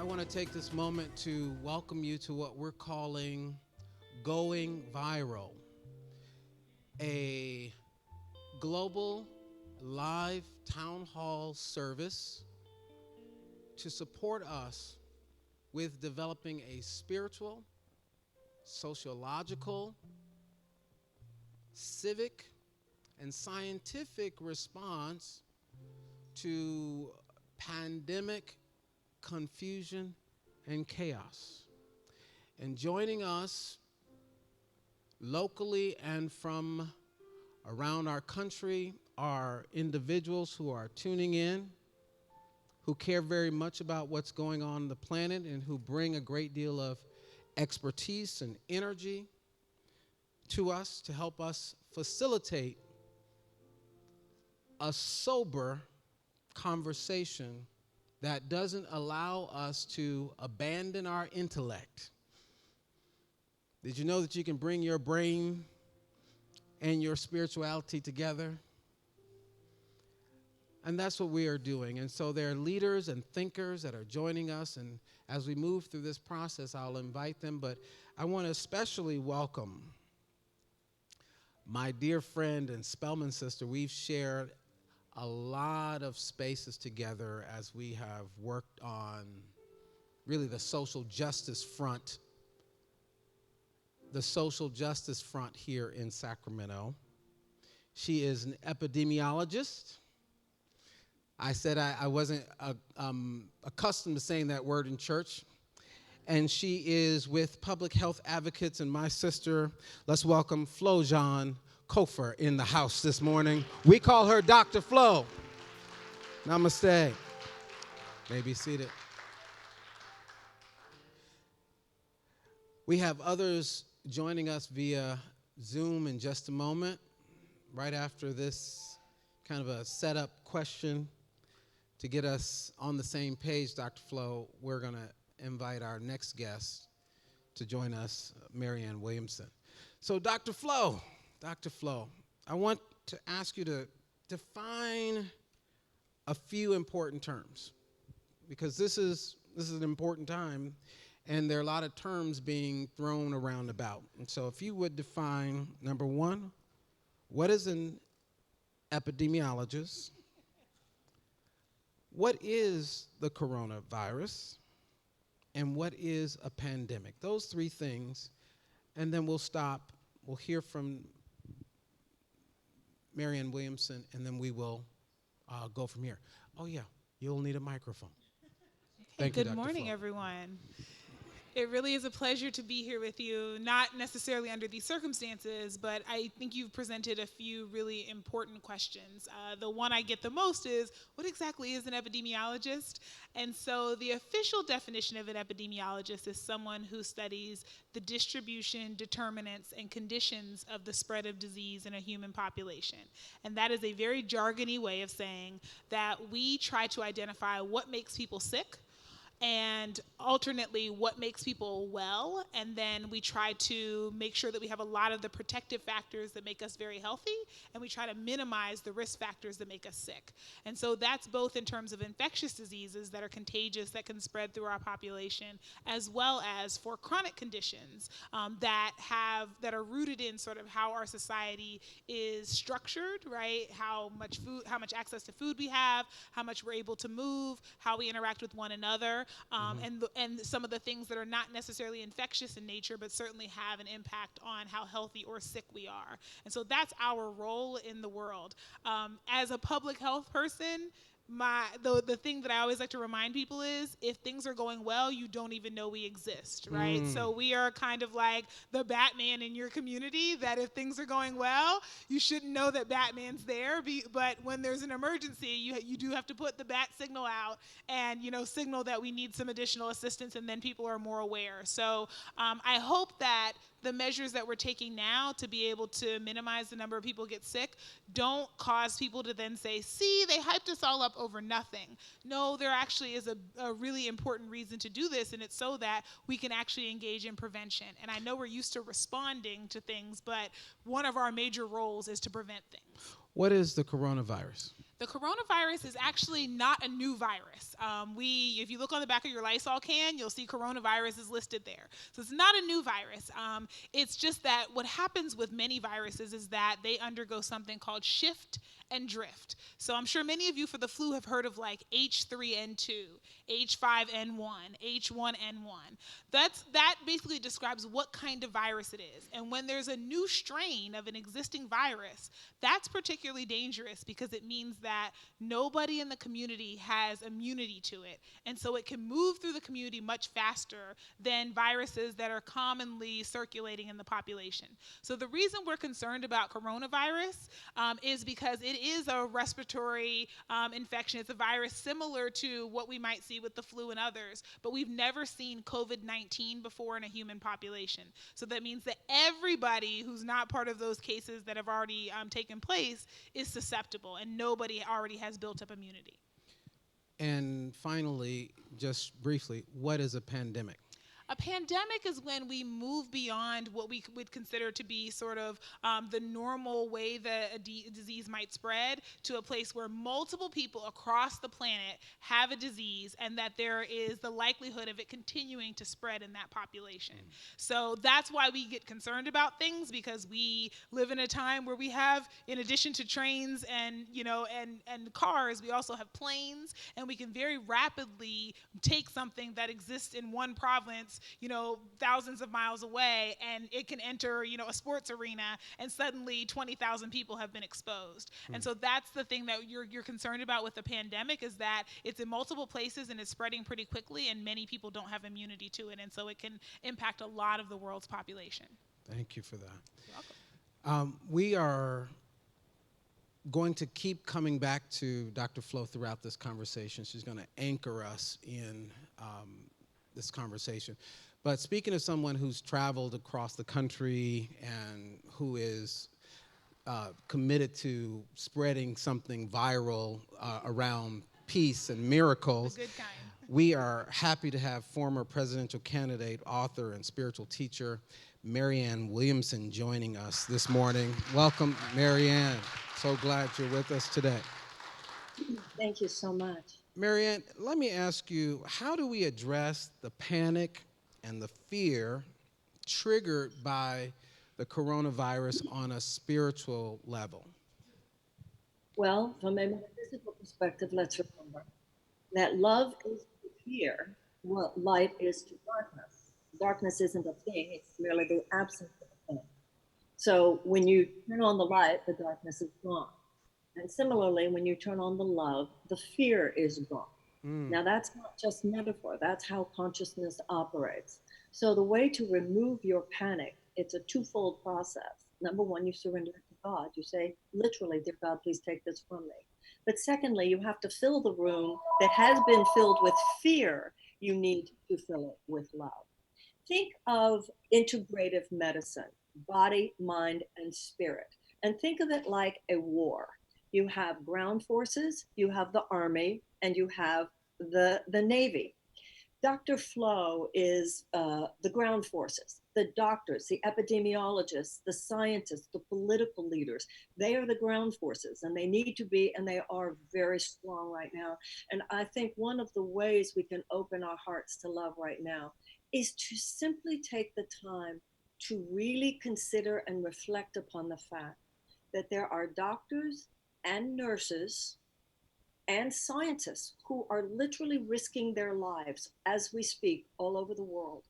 I want to take this moment to welcome you to what we're calling Going Viral, a global live town hall service to support us with developing a spiritual, sociological, civic, and scientific response to pandemic confusion and chaos. And joining us locally and from around our country are individuals who are tuning in, who care very much about what's going on the planet, and who bring a great deal of expertise and energy to us to help us facilitate a sober conversation that doesn't allow us to abandon our intellect. Did you know that you can bring your brain and your spirituality together? And that's what we are doing. And so there are leaders and thinkers that are joining us. And as we move through this process, I'll invite them. But I want to especially welcome my dear friend and Spelman sister. We've shared a lot of spaces together as we have worked on really the social justice front here in Sacramento. She is an epidemiologist. I said I wasn't accustomed to saying that word in church. And she is with Public Health Advocates, and my sister. Let's welcome Flojan Kofer in the house this morning. We call her Dr. Flo. Namaste. May be seated. We have others joining us via Zoom in just a moment. Right after this kind of a setup question to get us on the same page, Dr. Flo, we're going to invite our next guest to join us, Marianne Williamson. So Dr. Flo, I want to ask you to define a few important terms, because this is an important time, and there are a lot of terms being thrown around about. And so if you would define, number one, what is an epidemiologist? What is the coronavirus? And what is a pandemic? Those three things, and then we'll stop. We'll hear from Marianne Williamson, and then we will go from here. Oh, yeah, you'll need a microphone. Thank you, Good morning, Flo. everyone. It really is a pleasure to be here with you, not necessarily under these circumstances, but I think you've presented a few really important questions. The one I get the most is, what exactly is an epidemiologist? And so the official definition of an epidemiologist is someone who studies the distribution, determinants, and conditions of the spread of disease in a human population. And that is a very jargony way of saying that we try to identify what makes people sick, and alternately what makes people well, and then we try to make sure that we have a lot of the protective factors that make us very healthy, and we try to minimize the risk factors that make us sick. And so that's both in terms of infectious diseases that are contagious, that can spread through our population, as well as for chronic conditions that are rooted in sort of how our society is structured, right? How much access to food we have, how much we're able to move, how we interact with one another. And some of the things that are not necessarily infectious in nature, but certainly have an impact on how healthy or sick we are. And so that's our role in the world. As a public health person, the thing that I always like to remind people is, if things are going well, you don't even know we exist, right? So we are kind of like the Batman in your community, that if things are going well, you shouldn't know that Batman's there, but when there's an emergency, you do have to put the bat signal out and, signal that we need some additional assistance, and then people are more aware. So I hope that the measures that we're taking now to be able to minimize the number of people get sick don't cause people to then say, see, they hyped us all up over nothing. No, there actually is a really important reason to do this, and it's so that we can actually engage in prevention. And I know we're used to responding to things, but one of our major roles is to prevent things. What is the coronavirus? The coronavirus is actually not a new virus. If you look on the back of your Lysol can, you'll see coronavirus is listed there. So it's not a new virus. It's just that what happens with many viruses is that they undergo something called shift and drift. So I'm sure many of you for the flu have heard of like H3N2, H5N1, H1N1. That basically describes what kind of virus it is. And when there's a new strain of an existing virus, that's particularly dangerous because it means that nobody in the community has immunity to it. And so it can move through the community much faster than viruses that are commonly circulating in the population. So the reason we're concerned about coronavirus is because it is a respiratory infection. It's a virus similar to what we might see with the flu and others, but we've never seen COVID-19 before in a human population. So that means that everybody who's not part of those cases that have already taken place is susceptible, and nobody already has built up immunity. And finally, just briefly, what is a pandemic? A pandemic is when we move beyond what we would consider to be sort of the normal way that a disease might spread to a place where multiple people across the planet have a disease and that there is the likelihood of it continuing to spread in that population. So that's why we get concerned about things, because we live in a time where we have, in addition to trains and and cars, we also have planes, and we can very rapidly take something that exists in one province thousands of miles away, and it can enter, a sports arena, and suddenly 20,000 people have been exposed. And so that's the thing that you're concerned about with the pandemic, is that it's in multiple places and it's spreading pretty quickly, and many people don't have immunity to it, and so it can impact a lot of the world's population. Thank you for that. You're welcome. We are going to keep coming back to Dr. Flo throughout this conversation. She's going to anchor us in this conversation. But speaking of someone who's traveled across the country and who is committed to spreading something viral around peace and miracles, The good kind. we are happy to have former presidential candidate, author, and spiritual teacher, Marianne Williamson, joining us this morning. Welcome, Marianne. So glad you're with us today. Thank you so much. Marianne, let me ask you, how do we address the panic and the fear triggered by the coronavirus on a spiritual level? Well, from a metaphysical perspective, let's remember that love is to fear what light is to darkness. Darkness isn't a thing, it's merely the absence of a thing. So when you turn on the light, the darkness is gone. And similarly, when you turn on the love, the fear is gone. Now, that's not just metaphor, that's how consciousness operates. So the way to remove your panic, it's a twofold process. Number one, you surrender it to God. You say, literally, dear God, please take this from me. But secondly, you have to fill the room that has been filled with fear. You need to fill it with love. Think of integrative medicine, body, mind, and spirit. And think of it like a war. You have ground forces, you have the army, and you have the Navy. Dr. Flo is the ground forces, the doctors, the epidemiologists, the scientists, the political leaders. They are the ground forces, and they need to be, and they are very strong right now. And I think one of the ways we can open our hearts to love right now is to simply take the time to really consider and reflect upon the fact that there are doctors and nurses and scientists who are literally risking their lives as we speak all over the world,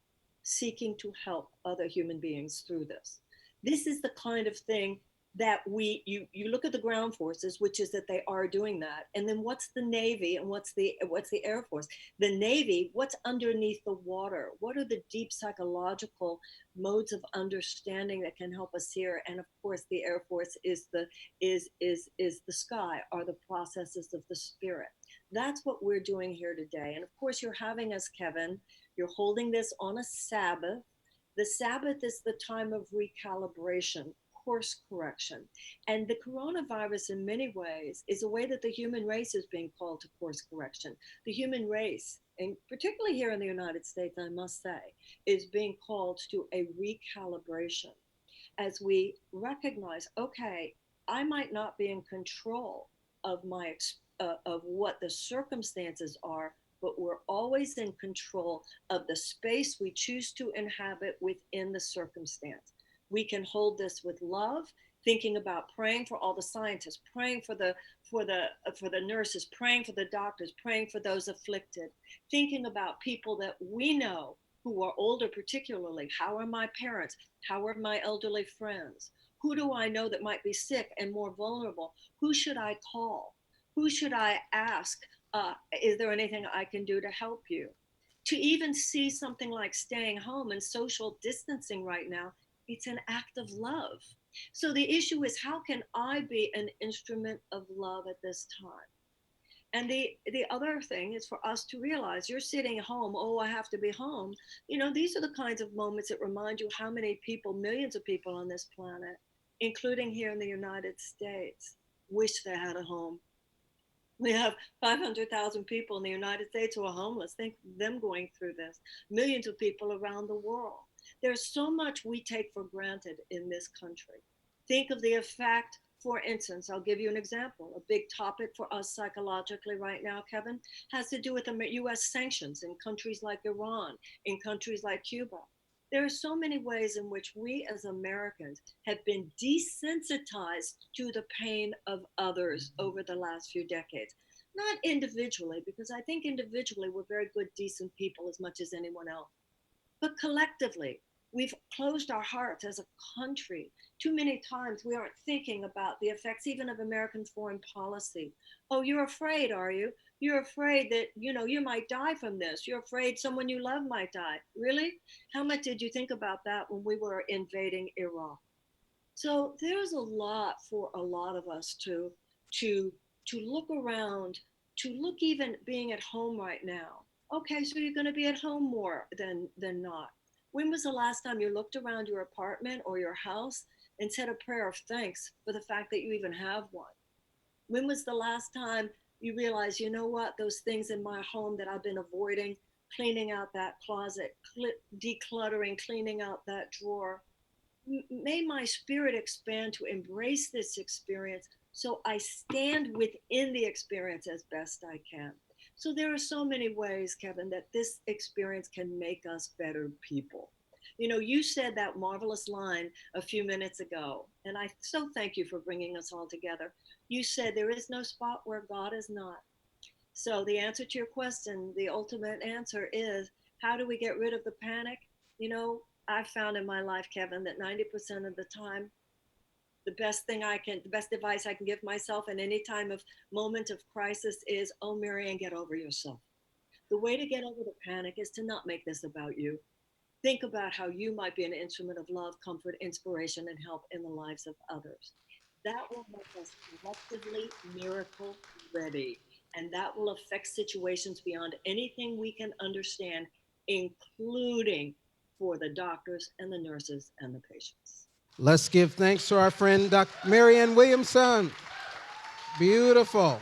seeking to help other human beings through this. This is the kind of thing that you look at the ground forces, which is that they are doing that. And then what's the Navy and what's the Air Force? The Navy, what's underneath the water? What are the deep psychological modes of understanding that can help us here? And of course, the Air Force is the sky, are the processes of the spirit. That's what we're doing here today. And of course, you're having us, Kevin. You're holding this on a Sabbath. The Sabbath is the time of recalibration, course correction. And the coronavirus, in many ways, is a way that the human race is being called to course correction. The human race, and particularly here in the United States, I must say, is being called to a recalibration as we recognize, okay, I might not be in control of what the circumstances are, but we're always in control of the space we choose to inhabit within the circumstance. We can hold this with love, thinking about praying for all the scientists, praying for the nurses, praying for the doctors, praying for those afflicted, thinking about people that we know who are older, particularly. How are my parents? How are my elderly friends? Who do I know that might be sick and more vulnerable? Who should I call? Who should I ask? Is there anything I can do to help you? To even see something like staying home and social distancing right now, it's an act of love. So the issue is, how can I be an instrument of love at this time? And the other thing is for us to realize, you're sitting home, oh, I have to be home. These are the kinds of moments that remind you how many people, millions of people on this planet, including here in the United States, wish they had a home. We have 500,000 people in the United States who are homeless. Think of them going through this. Millions of people around the world. There's so much we take for granted in this country. Think of the effect, for instance, I'll give you an example. A big topic for us psychologically right now, Kevin, has to do with the US sanctions in countries like Iran, in countries like Cuba. There are so many ways in which we as Americans have been desensitized to the pain of others over the last few decades. Not individually, because I think individually we're very good, decent people as much as anyone else. But collectively, we've closed our hearts as a country. Too many times we aren't thinking about the effects even of American foreign policy. Oh, you're afraid, are you? You're afraid that, you might die from this. You're afraid someone you love might die. Really? How much did you think about that when we were invading Iraq? So there's a lot for a lot of us to to look around, to look even being at home right now. Okay, so you're going to be at home more than not. When was the last time you looked around your apartment or your house and said a prayer of thanks for the fact that you even have one? When was the last time you realized, you know what, those things in my home that I've been avoiding, cleaning out that closet, decluttering, cleaning out that drawer, may my spirit expand to embrace this experience so I stand within the experience as best I can. So there are so many ways, Kevin, that this experience can make us better people. You said that marvelous line a few minutes ago, and I so thank you for bringing us all together. You said there is no spot where God is not. So the answer to your question, the ultimate answer is, how do we get rid of the panic? I've found in my life, Kevin, that 90% of the time, the best advice I can give myself in any time of moment of crisis is, oh, Marianne, get over yourself. The way to get over the panic is to not make this about you. Think about how you might be an instrument of love, comfort, inspiration, and help in the lives of others. That will make us collectively miracle ready. And that will affect situations beyond anything we can understand, including for the doctors and the nurses and the patients. Let's give thanks to our friend Dr. Marianne Williamson. Beautiful.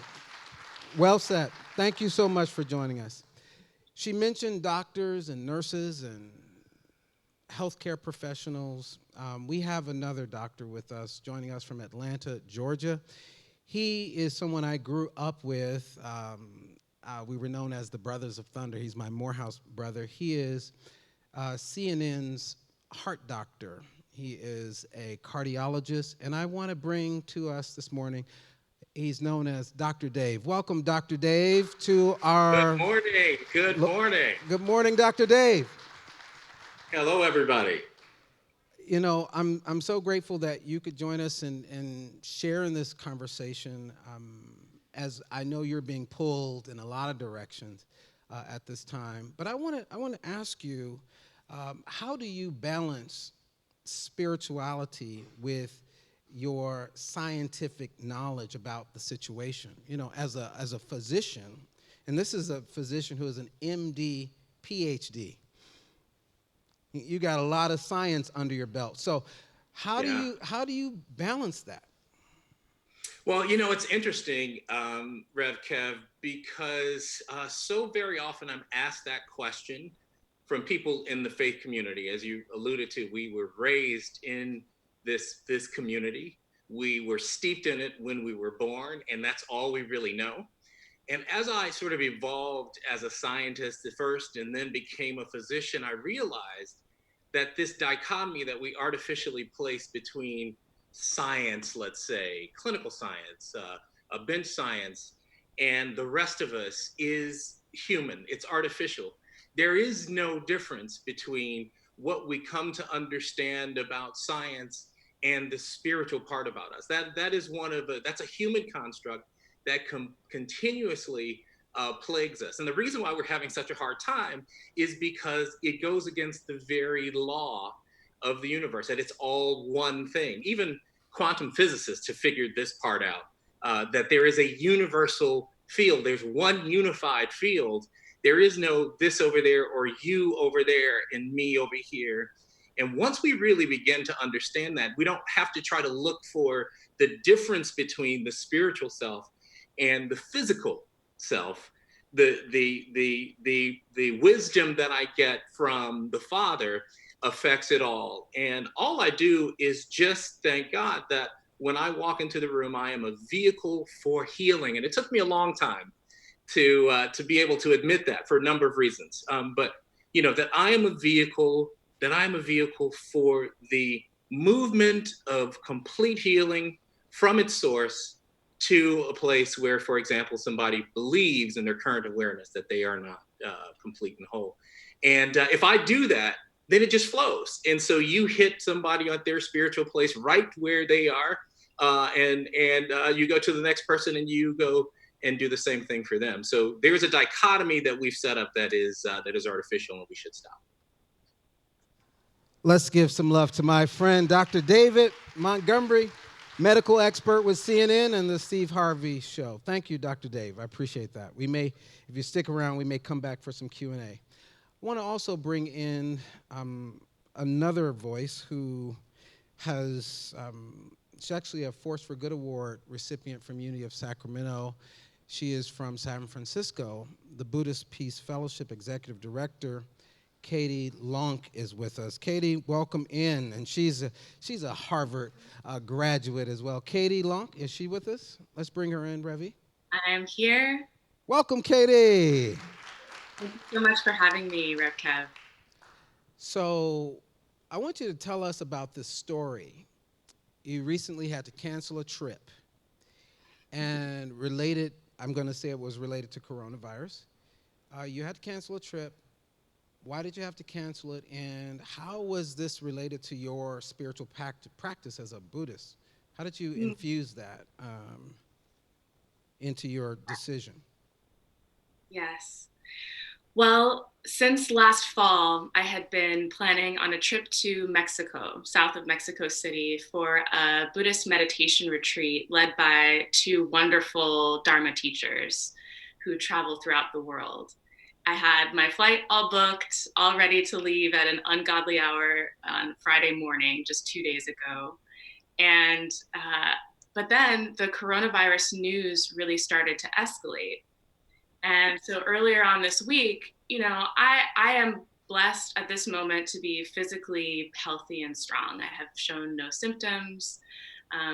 Well said. Thank you so much for joining us. She mentioned doctors and nurses and healthcare professionals. We have another doctor with us, joining us from Atlanta, Georgia. He is someone I grew up with. We were known as the Brothers of Thunder. He's my Morehouse brother. He is CNN's heart doctor. He is a cardiologist, and I want to bring to us this morning, he's known as Dr. Dave. Welcome, Dr. Dave, to our... Good morning. Good morning. Good morning, Dr. Dave. Hello, everybody. I'm so grateful that you could join us and share in this conversation, as I know you're being pulled in a lot of directions at this time. But I want to ask you, how do you balance spirituality with your scientific knowledge about the situation? As a physician, and this is a physician who is an MD, PhD. You got a lot of science under your belt. So how do you balance that? Well, it's interesting, Rev Kev, because so very often I'm asked that question from people in the faith community. As you alluded to, we were raised in this community. We were steeped in it when we were born, and that's all we really know. And as I sort of evolved as a scientist at first and then became a physician, I realized that this dichotomy that we artificially place between science, let's say, clinical science, bench science, and the rest of us is human, it's artificial. There is no difference between what we come to understand about science and the spiritual part about us. That is that's a human construct that continuously plagues us. And the reason why we're having such a hard time is because it goes against the very law of the universe, that it's all one thing. Even quantum physicists have figured this part out, that there is a universal field. There's one unified field. There is no this over there or you over there and me over here. And once we really begin to understand that, we don't have to try to look for the difference between the spiritual self and the physical self. The wisdom that I get from the Father affects it all. And all I do is just thank God that when I walk into the room, I am a vehicle for healing. And it took me a long time to be able to admit that for a number of reasons. But you know, that I am a vehicle, for the movement of complete healing from its source to a place where, for example, somebody believes in their current awareness that they are not complete and whole. And if I do that, then it just flows. And so you hit somebody at their spiritual place right where they are, and you go to the next person and you go and do the same thing for them. So there's a dichotomy that we've set up that is artificial, and we should stop. Let's give some love to my friend, Dr. David Montgomery, medical expert with CNN and the Steve Harvey Show. Thank you, Dr. Dave. I appreciate that. We may, if you stick around, we may come back for some Q&A. I want to also bring in another voice who has, she's actually a Force for Good Award recipient from Unity of Sacramento. She is from San Francisco, the Buddhist Peace Fellowship Executive Director. Katie Lonk is with us. Katie, welcome in, and she's a Harvard graduate as well. Katie Lonk, is she with us? Let's bring her in, Revi. I am here. Welcome, Katie. Thank you so much for having me, Rev Kev. So I want you to tell us about this story. You recently had to cancel a trip, and related, I'm going to say it was related to coronavirus. You had to cancel a trip. Why did you have to cancel it, and how was this related to your spiritual practice as a Buddhist? How did you infuse that into your decision? Yes. Well, since last fall, I had been planning on a trip to Mexico, south of Mexico City, for a Buddhist meditation retreat led by two wonderful Dharma teachers who travel throughout the world. I had my flight all booked, all ready to leave at an ungodly hour on Friday morning, just 2 days ago. And, but then the coronavirus news really started to escalate. And so earlier on this week, you know, I am blessed at this moment to be physically healthy and strong. I have shown no symptoms.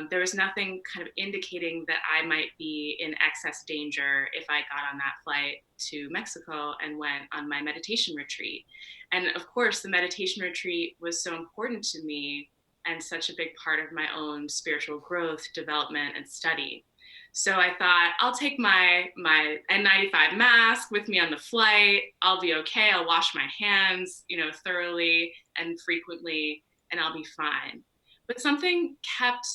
There was nothing kind of indicating that I might be in excess danger if I got on that flight to Mexico and went on my meditation retreat. And of course, the meditation retreat was so important to me and such a big part of my own spiritual growth, development, and study. So I thought, I'll take my N95 mask with me on the flight. I'll be okay. I'll wash my hands, you know, thoroughly and frequently, and I'll be fine. But something kept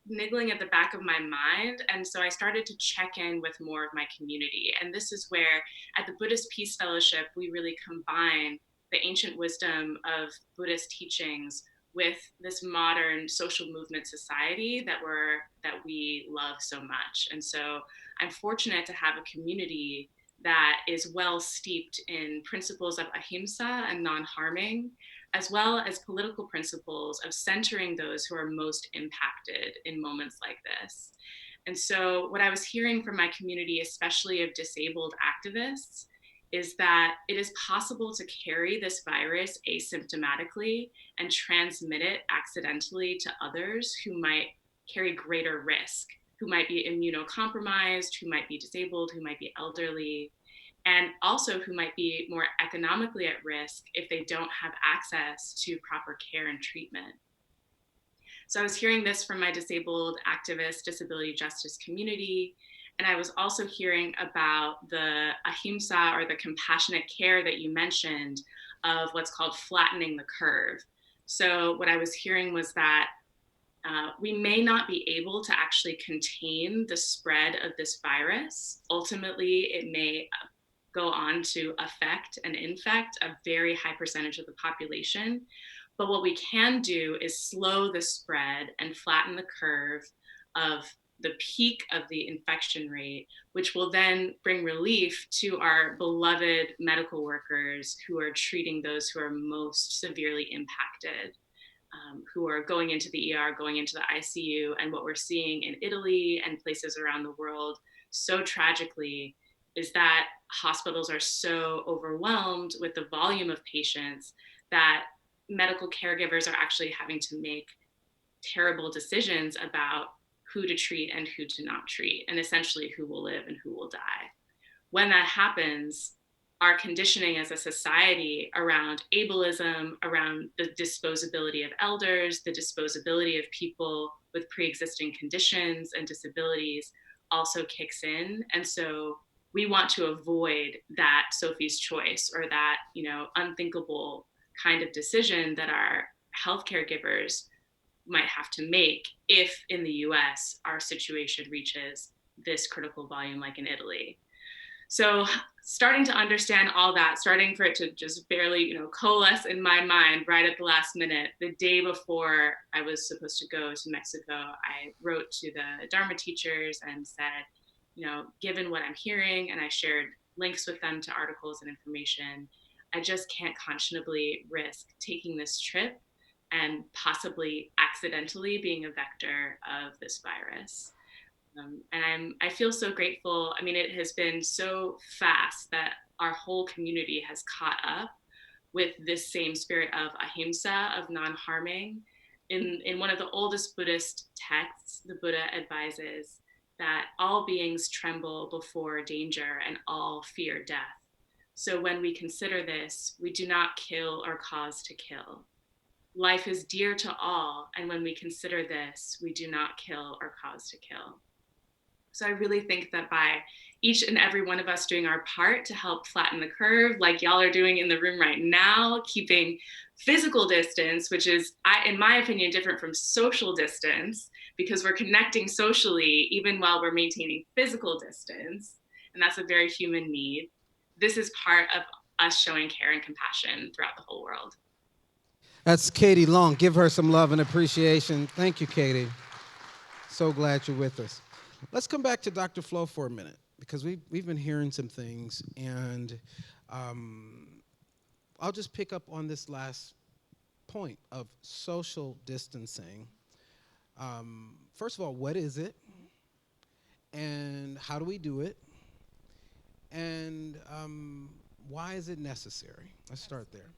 niggling at the back of my mind. And so I started to check in with more of my community. And this is where at the Buddhist Peace Fellowship, we really combine the ancient wisdom of Buddhist teachings with this modern social movement society that we love so much. And so I'm fortunate to have a community that is well steeped in principles of ahimsa and non-harming, as well as political principles of centering those who are most impacted in moments like this. And so what I was hearing from my community, especially of disabled activists, is that it is possible to carry this virus asymptomatically and transmit it accidentally to others who might carry greater risk, who might be immunocompromised, who might be disabled, who might be elderly, and also who might be more economically at risk if they don't have access to proper care and treatment. So I was hearing this from my disabled activist disability justice community. And I was also hearing about the ahimsa, or the compassionate care that you mentioned, of what's called flattening the curve. So what I was hearing was that we may not be able to actually contain the spread of this virus. Ultimately, it may go on to affect and infect a very high percentage of the population. But what we can do is slow the spread and flatten the curve of the peak of the infection rate, which will then bring relief to our beloved medical workers who are treating those who are most severely impacted, who are going into the ER, going into the ICU. And what we're seeing in Italy and places around the world so tragically is that hospitals are so overwhelmed with the volume of patients that medical caregivers are actually having to make terrible decisions about who to treat and who to not treat, and essentially who will live and who will die. When that happens, our conditioning as a society around ableism, around the disposability of elders, the disposability of people with pre-existing conditions and disabilities also kicks in. And so we want to avoid that Sophie's choice, or that, unthinkable kind of decision that our healthcare givers might have to make if in the US our situation reaches this critical volume like in Italy. So starting to understand all that, starting for it to just barely, coalesce in my mind right at the last minute, the day before I was supposed to go to Mexico, I wrote to the Dharma teachers and said, given what I'm hearing, and I shared links with them to articles and information, I just can't conscionably risk taking this trip and possibly accidentally being a vector of this virus. And I feel so grateful. I mean, it has been so fast that our whole community has caught up with this same spirit of ahimsa, of non-harming. In one of the oldest Buddhist texts, the Buddha advises that all beings tremble before danger and all fear death. So when we consider this, we do not kill or cause to kill. Life is dear to all, and when we consider this, we do not kill or cause to kill. So I really think that by each and every one of us doing our part to help flatten the curve, like y'all are doing in the room right now, keeping physical distance, which is, in my opinion, different from social distance, because we're connecting socially even while we're maintaining physical distance. And that's a very human need. This is part of us showing care and compassion throughout the whole world. That's Katie Long. Give her some love and appreciation. Thank you, Katie. So glad you're with us. Let's come back to Dr. Flo for a minute, because we've been hearing some things, and I'll just pick up on this last point of social distancing. First of all, what is it? And how do we do it? And why is it necessary? Let's start there.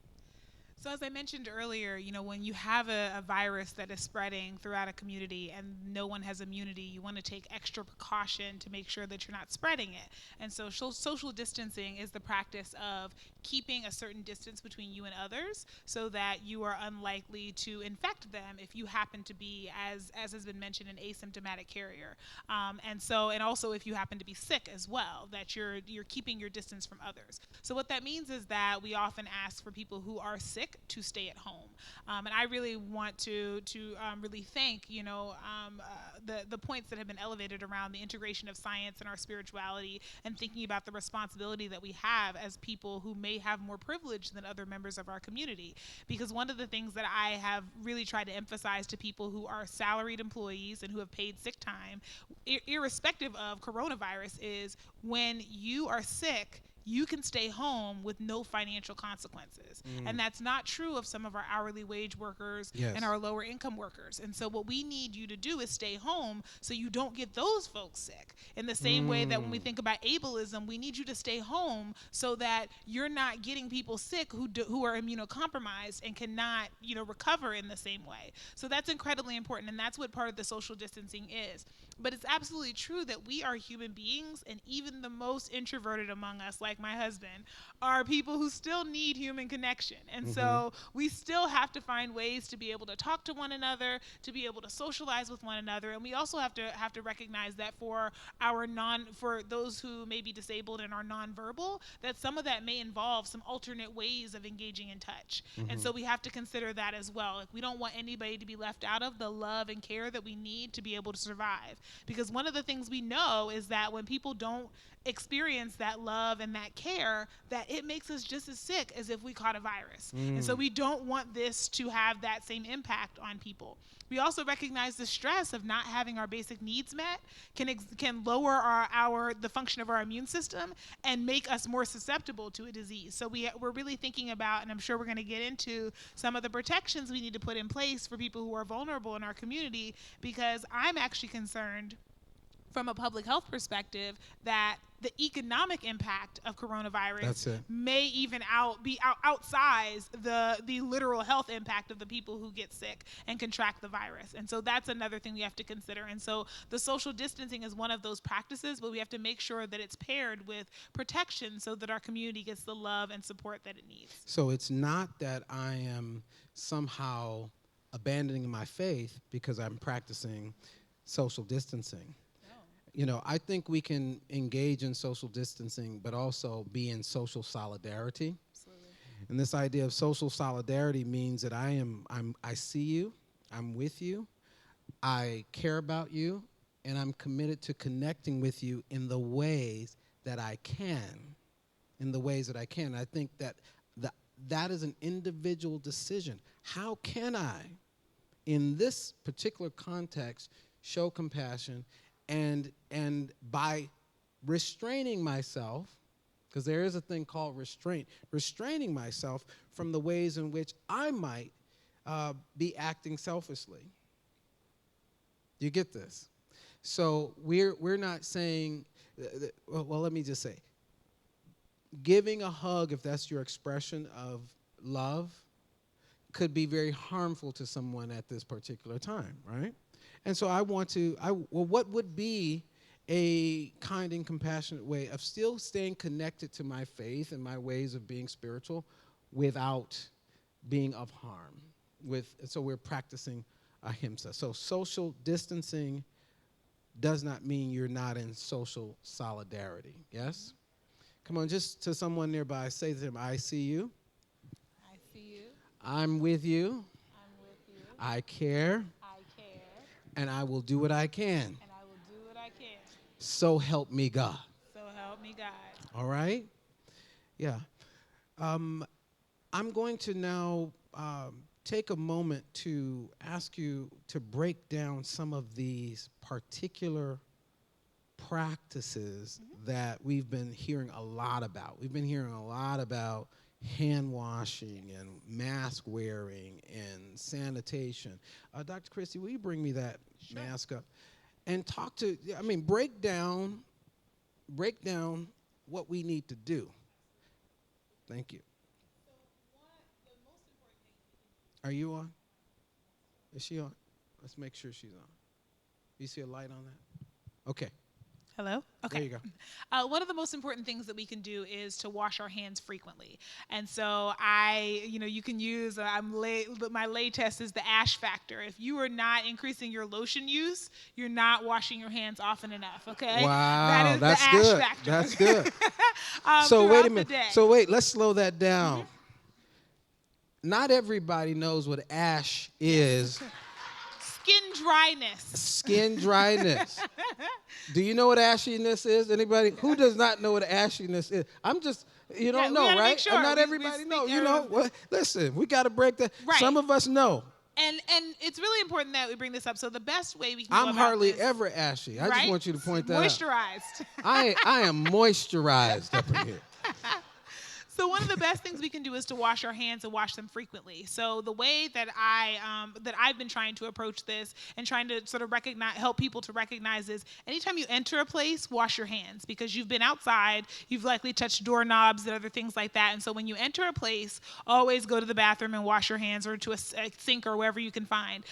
So as I mentioned earlier, when you have a virus that is spreading throughout a community and no one has immunity, you want to take extra precaution to make sure that you're not spreading it. And so social distancing is the practice of keeping a certain distance between you and others so that you are unlikely to infect them if you happen to be, as has been mentioned, an asymptomatic carrier. And also if you happen to be sick as well, that you're keeping your distance from others. So what that means is that we often ask for people who are sick to stay at home. And I really want to really thank, the points that have been elevated around the integration of science and our spirituality, and thinking about the responsibility that we have as people who may have more privilege than other members of our community. Because one of the things that I have really tried to emphasize to people who are salaried employees and who have paid sick time, irrespective of coronavirus, is when you are sick, you can stay home with no financial consequences. And that's not true of some of our hourly wage workers and our lower income workers. And so what we need you to do is stay home so you don't get those folks sick. In the same way that when we think about ableism, we need you to stay home so that you're not getting people sick who are immunocompromised and cannot, recover in the same way. So that's incredibly important, and that's what part of the social distancing is. But it's absolutely true that we are human beings, and even the most introverted among us, like my husband, are people who still need human connection. And so we still have to find ways to be able to talk to one another, to be able to socialize with one another, and we also have to recognize that for those who may be disabled and are nonverbal, that some of that may involve some alternate ways of engaging in touch. And so we have to consider that as well. Like, we don't want anybody to be left out of the love and care that we need to be able to survive. Because one of the things we know is that when people don't experience that love and that care, that it makes us just as sick as if we caught a virus. And so we don't want this to have that same impact on people. We also recognize the stress of not having our basic needs met can lower the function of our immune system and make us more susceptible to a disease. So we're really thinking about, and I'm sure we're going to get into some of the protections we need to put in place for people who are vulnerable in our community, because I'm actually concerned from a public health perspective that the economic impact of coronavirus may even outsize the literal health impact of the people who get sick and contract the virus. And so that's another thing we have to consider. And so the social distancing is one of those practices, but we have to make sure that it's paired with protection so that our community gets the love and support that it needs. So it's not that I am somehow abandoning my faith because I'm practicing social distancing. I think we can engage in social distancing, but also be in social solidarity. Absolutely. And this idea of social solidarity means that I see you, I'm with you, I care about you, and I'm committed to connecting with you in the ways that I can. I think that is an individual decision. How can I, in this particular context, show compassion and by restraining myself, because there is a thing called restraining myself from the ways in which I might be acting selfishly. Do you get this? So we're not saying, well, let me just say, giving a hug, if that's your expression of love, could be very harmful to someone at this particular time, right? And so what would be a kind and compassionate way of still staying connected to my faith and my ways of being spiritual without being of harm? So we're practicing ahimsa. So social distancing does not mean you're not in social solidarity, yes? Come on, just to someone nearby, say to them, I see you. I see you. I'm with you. I'm with you. I care. And I will do what I can. So help me God. So help me God. All right? Yeah. I'm going to now take a moment to ask you to break down some of these particular practices that we've been hearing a lot about. We've been hearing a lot about hand washing and mask wearing and sanitation. Dr. Christie, will you bring me that mask up? And break down what we need to do. Thank you. Are you on? Is she on? Let's make sure she's on. You see a light on that? Okay. Hello? Okay. There you go. One of the most important things that we can do is to wash our hands frequently. And so you can use, my lay test is the ash factor. If you are not increasing your lotion use, you're not washing your hands often enough, okay? Wow, that's the ash good. factor. That's good. So wait a minute. So wait, let's slow that down. Not everybody knows what ash is. Skin dryness. Skin dryness. Do you know what ashiness is? Anybody? Who does not know what ashiness is? I'm just, you don't know, right? Sure. Not everybody knows. You know, well, listen, we got to break that. Right. Some of us know. And it's really important that we bring this up. So the best way we can I'm hardly ever ashy. I just want you to point that out. Moisturized. I am moisturized up in here. So one of the best things we can do is to wash our hands and wash them frequently. So the way that I've been trying to approach this and trying to sort of help people to recognize is anytime you enter a place, wash your hands, because you've been outside, you've likely touched doorknobs and other things like that. And so when you enter a place, always go to the bathroom and wash your hands, or to a sink or wherever you can find.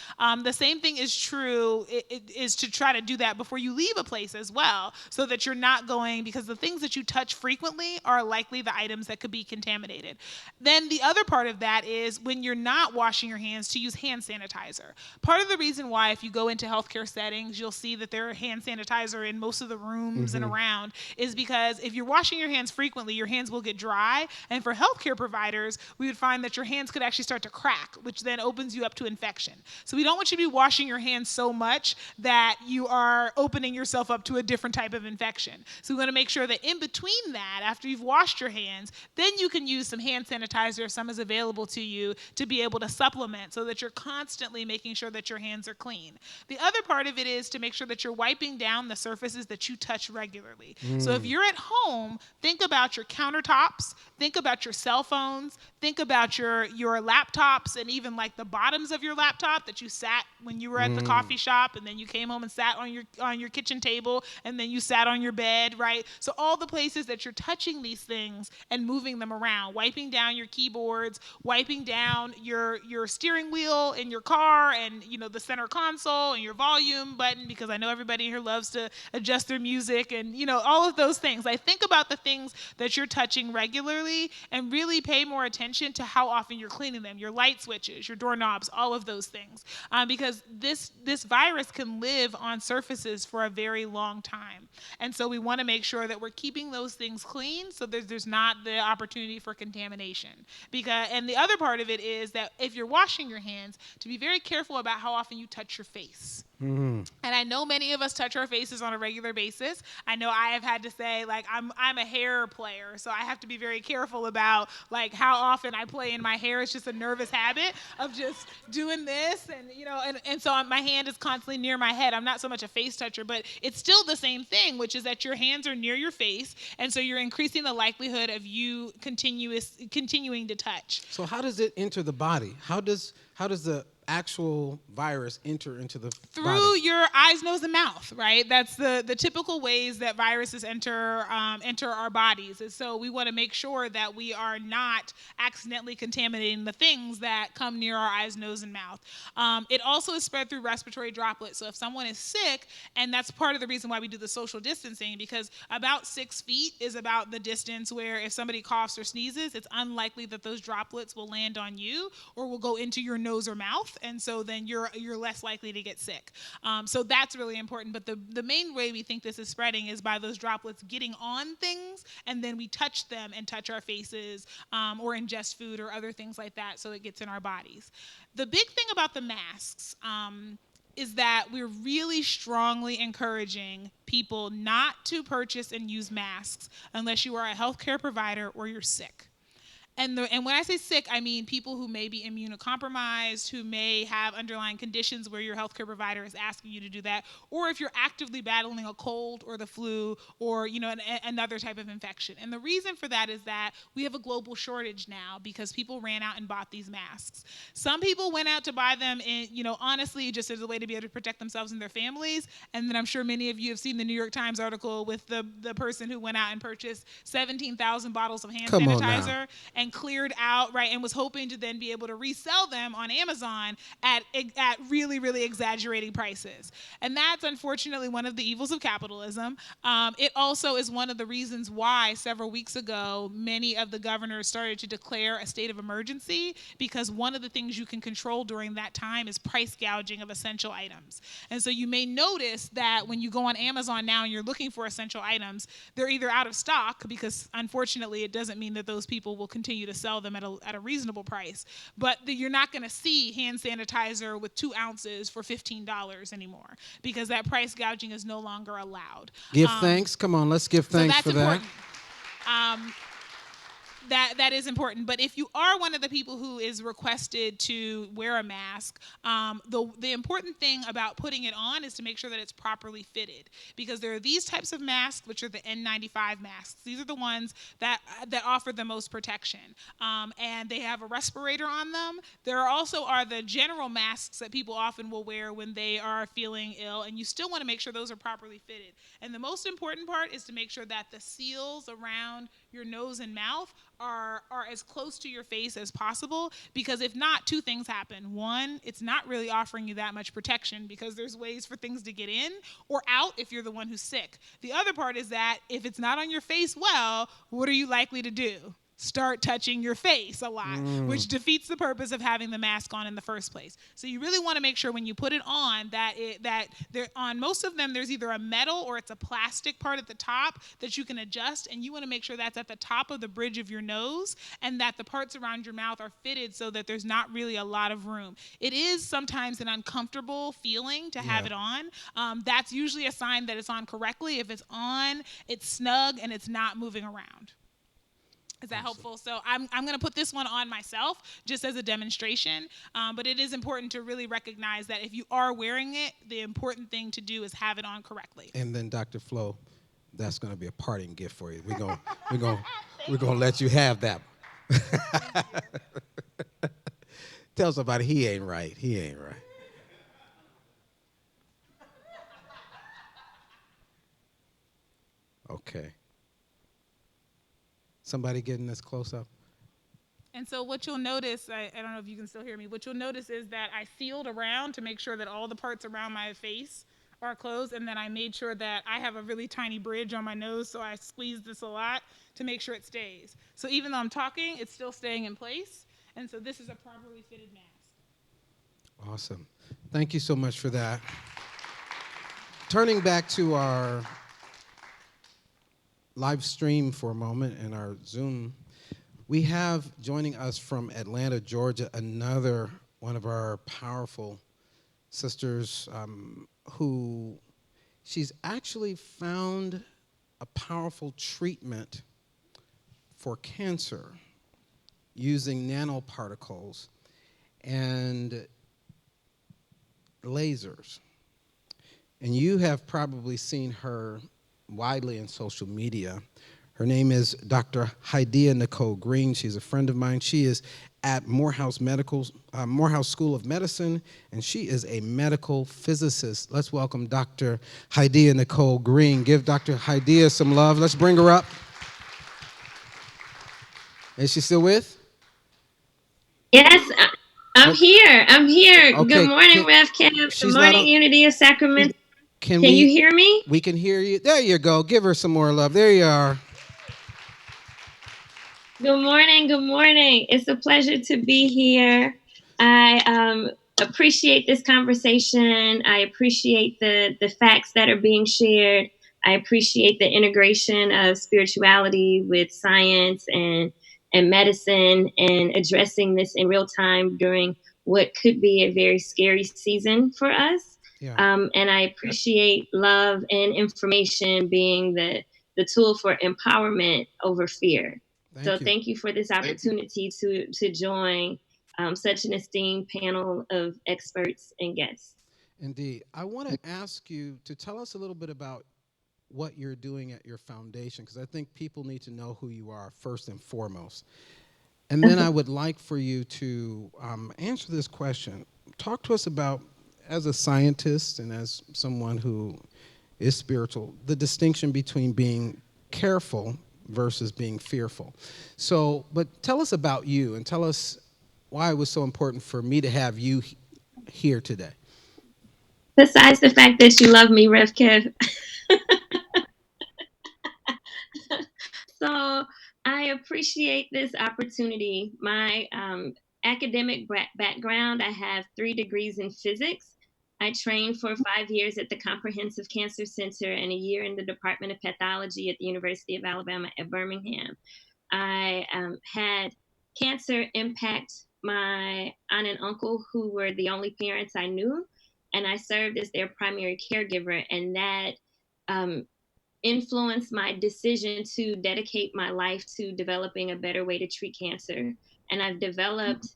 The same thing is true, is to try to do that before you leave a place as well, so that you're not going, because the things that you touch frequently are likely the items that could be contaminated. Then the other part of that is when you're not washing your hands, to use hand sanitizer. Part of the reason why, if you go into healthcare settings, you'll see that there are hand sanitizer in most of the rooms and around, is because if you're washing your hands frequently, your hands will get dry. And for healthcare providers, we would find that your hands could actually start to crack, which then opens you up to infection. So we don't want you to be washing your hands so much that you are opening yourself up to a different type of infection. So we want to make sure that in between that, after you've washed your hands, then you can use some hand sanitizer if some is available to you, to be able to supplement, so that you're constantly making sure that your hands are clean. The other part of it is to make sure that you're wiping down the surfaces that you touch regularly. So if you're at home, think about your countertops, think about your cell phones, think about your laptops, and even like the bottoms of your laptop that you sat when you were at the coffee shop, and then you came home and sat on your kitchen table, and then you sat on your bed, right? So all the places that you're touching these things and moving them around, wiping down your keyboards, wiping down your steering wheel in your car, and the center console and your volume button, because I know everybody here loves to adjust their music, and all of those things. I think about the things that you're touching regularly, and really pay more attention to how often you're cleaning them, your light switches, your doorknobs, all of those things, because this virus can live on surfaces for a very long time. And so we want to make sure that we're keeping those things clean, so there's not the opportunity for contamination. And the other part of it is that if you're washing your hands, to be very careful about how often you touch your face. And I know many of us touch our faces on a regular basis. I know I have had to say, like, I'm a hair player, so I have to be very careful about like how often I play in my hair. It's just a nervous habit of just doing this, and so my hand is constantly near my head. I'm not so much a face toucher, but it's still the same thing, which is that your hands are near your face, and so you're increasing the likelihood of you continuing to touch. So how does it enter the body? How does the actual virus enter into the through body? your eyes, nose, and mouth, right? That's the typical ways that viruses enter our bodies. And so we want to make sure that we are not accidentally contaminating the things that come near our eyes, nose, and mouth. It also is spread through respiratory droplets. So if someone is sick, and that's part of the reason why we do the social distancing, because about 6 feet is about the distance where if somebody coughs or sneezes, it's unlikely that those droplets will land on you or will go into your nose or mouth. And so then you're less likely to get sick. So that's really important. But the main way we think this is spreading is by those droplets getting on things, and then we touch them and touch our faces, or ingest food or other things like that, so it gets in our bodies. The big thing about the masks is that we're really strongly encouraging people not to purchase and use masks unless you are a healthcare provider or you're sick. And when I say sick, I mean people who may be immunocompromised, who may have underlying conditions where your healthcare provider is asking you to do that, or if you're actively battling a cold or the flu or another type of infection. And the reason for that is that we have a global shortage now because people ran out and bought these masks. Some people went out to buy them, honestly, just as a way to be able to protect themselves and their families. And then I'm sure many of you have seen the New York Times article with the person who went out and purchased 17,000 bottles of hand sanitizer and cleared out, right, and was hoping to then be able to resell them on Amazon at really, really exaggerating prices. And that's unfortunately one of the evils of capitalism. It also is one of the reasons why several weeks ago many of the governors started to declare a state of emergency, because one of the things you can control during that time is price gouging of essential items. And so you may notice that when you go on Amazon now and you're looking for essential items, they're either out of stock, because unfortunately it doesn't mean that those people will continue to sell them at a reasonable price, but you're not going to see hand sanitizer with 2 ounces for $15 anymore, because that price gouging is no longer allowed. Give thanks. Come on, let's give thanks so that's for important. that. that is important. But if you are one of the people who is requested to wear a mask, the important thing about putting it on is to make sure that it's properly fitted, because there are these types of masks, which are the N95 masks. These are the ones that offer the most protection, and they have a respirator on them. There also are the general masks that people often will wear when they are feeling ill, and you still want to make sure those are properly fitted. And the most important part is to make sure that the seals around your nose and mouth are as close to your face as possible, because if not, two things happen. One, it's not really offering you that much protection because there's ways for things to get in or out if you're the one who's sick. The other part is that if it's not on your face well, what are you likely to do? Start touching your face a lot, which defeats the purpose of having the mask on in the first place. So you really want to make sure when you put it on that on most of them there's either a metal or it's a plastic part at the top that you can adjust, and you want to make sure that's at the top of the bridge of your nose and that the parts around your mouth are fitted so that there's not really a lot of room. It is sometimes an uncomfortable feeling to have it on. That's usually a sign that it's on correctly. If it's on, it's snug and it's not moving around. Is that helpful? So I'm going to put this one on myself just as a demonstration, but it is important to really recognize that if you are wearing it, the important thing to do is have it on correctly. And then Dr. Flo, that's going to be a parting gift for you. We're going to let you have that. Tell somebody he ain't right. He ain't right. Okay. Somebody getting this close up? And so what you'll notice, I don't know if you can still hear me, what you'll notice is that I sealed around to make sure that all the parts around my face are closed, and then I made sure that I have a really tiny bridge on my nose, so I squeezed this a lot to make sure it stays. So even though I'm talking, it's still staying in place, and so this is a properly fitted mask. Awesome. Thank you so much for that. Turning back to our live stream for a moment and our Zoom, we have joining us from Atlanta, Georgia, another one of our powerful sisters who she's actually found a powerful treatment for cancer using nanoparticles and lasers. And you have probably seen her widely in social media. Her name is Dr. Haidia Nicole Green. She's a friend of mine. She is at Morehouse School of Medicine, and she is a medical physicist. Let's welcome Dr. Haidia Nicole Green. Give Dr. Haidia some love. Let's bring her up. Is she still with? Yes, I'm here. I'm here. Okay, Good morning, Rev Kev. Good morning, Unity of Sacramento. Can you hear me? We can hear you. There you go. Give her some more love. There you are. Good morning. Good morning. It's a pleasure to be here. I appreciate this conversation. I appreciate the facts that are being shared. I appreciate the integration of spirituality with science and medicine, and addressing this in real time during what could be a very scary season for us. Yeah. And I appreciate love and information being the tool for empowerment over fear. Thank you for this opportunity to join such an esteemed panel of experts and guests. Indeed. I want to ask you to tell us a little bit about what you're doing at your foundation, because I think people need to know who you are first and foremost. And then I would like for you to answer this question. Talk to us about, as a scientist and as someone who is spiritual, the distinction between being careful versus being fearful. So, but tell us about you and tell us why it was so important for me to have you here today. Besides the fact that you love me, Rev Kev. So I appreciate this opportunity. My academic background, I have 3 degrees in physics. I trained for 5 years at the Comprehensive Cancer Center and a year in the Department of Pathology at the University of Alabama at Birmingham. I had cancer impact my aunt and uncle, who were the only parents I knew, and I served as their primary caregiver, and that influenced my decision to dedicate my life to developing a better way to treat cancer. And I've developed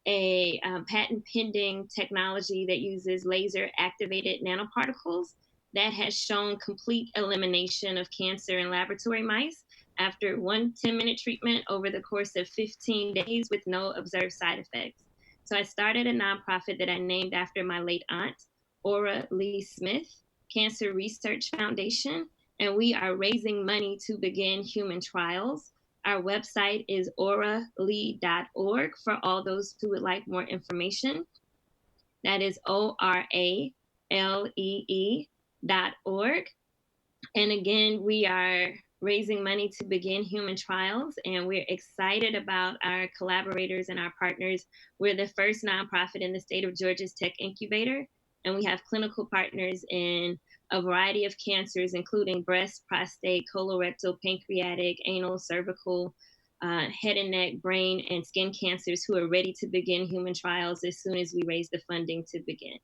a patent pending technology that uses laser activated nanoparticles that has shown complete elimination of cancer in laboratory mice after one 10-minute treatment over the course of 15 days with no observed side effects. So I started a nonprofit that I named after my late aunt, Aura Lee Smith Cancer Research Foundation, and we are raising money to begin human trials. Our website is oralee.org for all those who would like more information. That is ORALEE.org. And again, we are raising money to begin human trials, and we're excited about our collaborators and our partners. We're the first nonprofit in the state of Georgia's Tech Incubator, and we have clinical partners in a variety of cancers, including breast, prostate, colorectal, pancreatic, anal, cervical, head and neck, brain, and skin cancers who are ready to begin human trials as soon as we raise the funding to begin.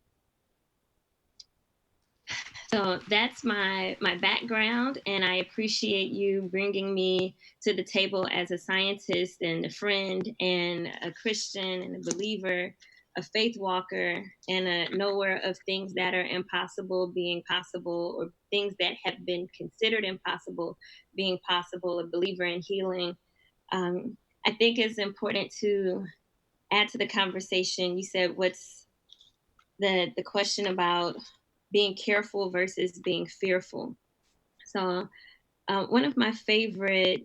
So that's my background, and I appreciate you bringing me to the table as a scientist and a friend and a Christian and a believer, a faith walker, and a knower of things that are impossible being possible, or things that have been considered impossible being possible, a believer in healing. I think it's important to add to the conversation. You said, what's the question about being careful versus being fearful. So one of my favorite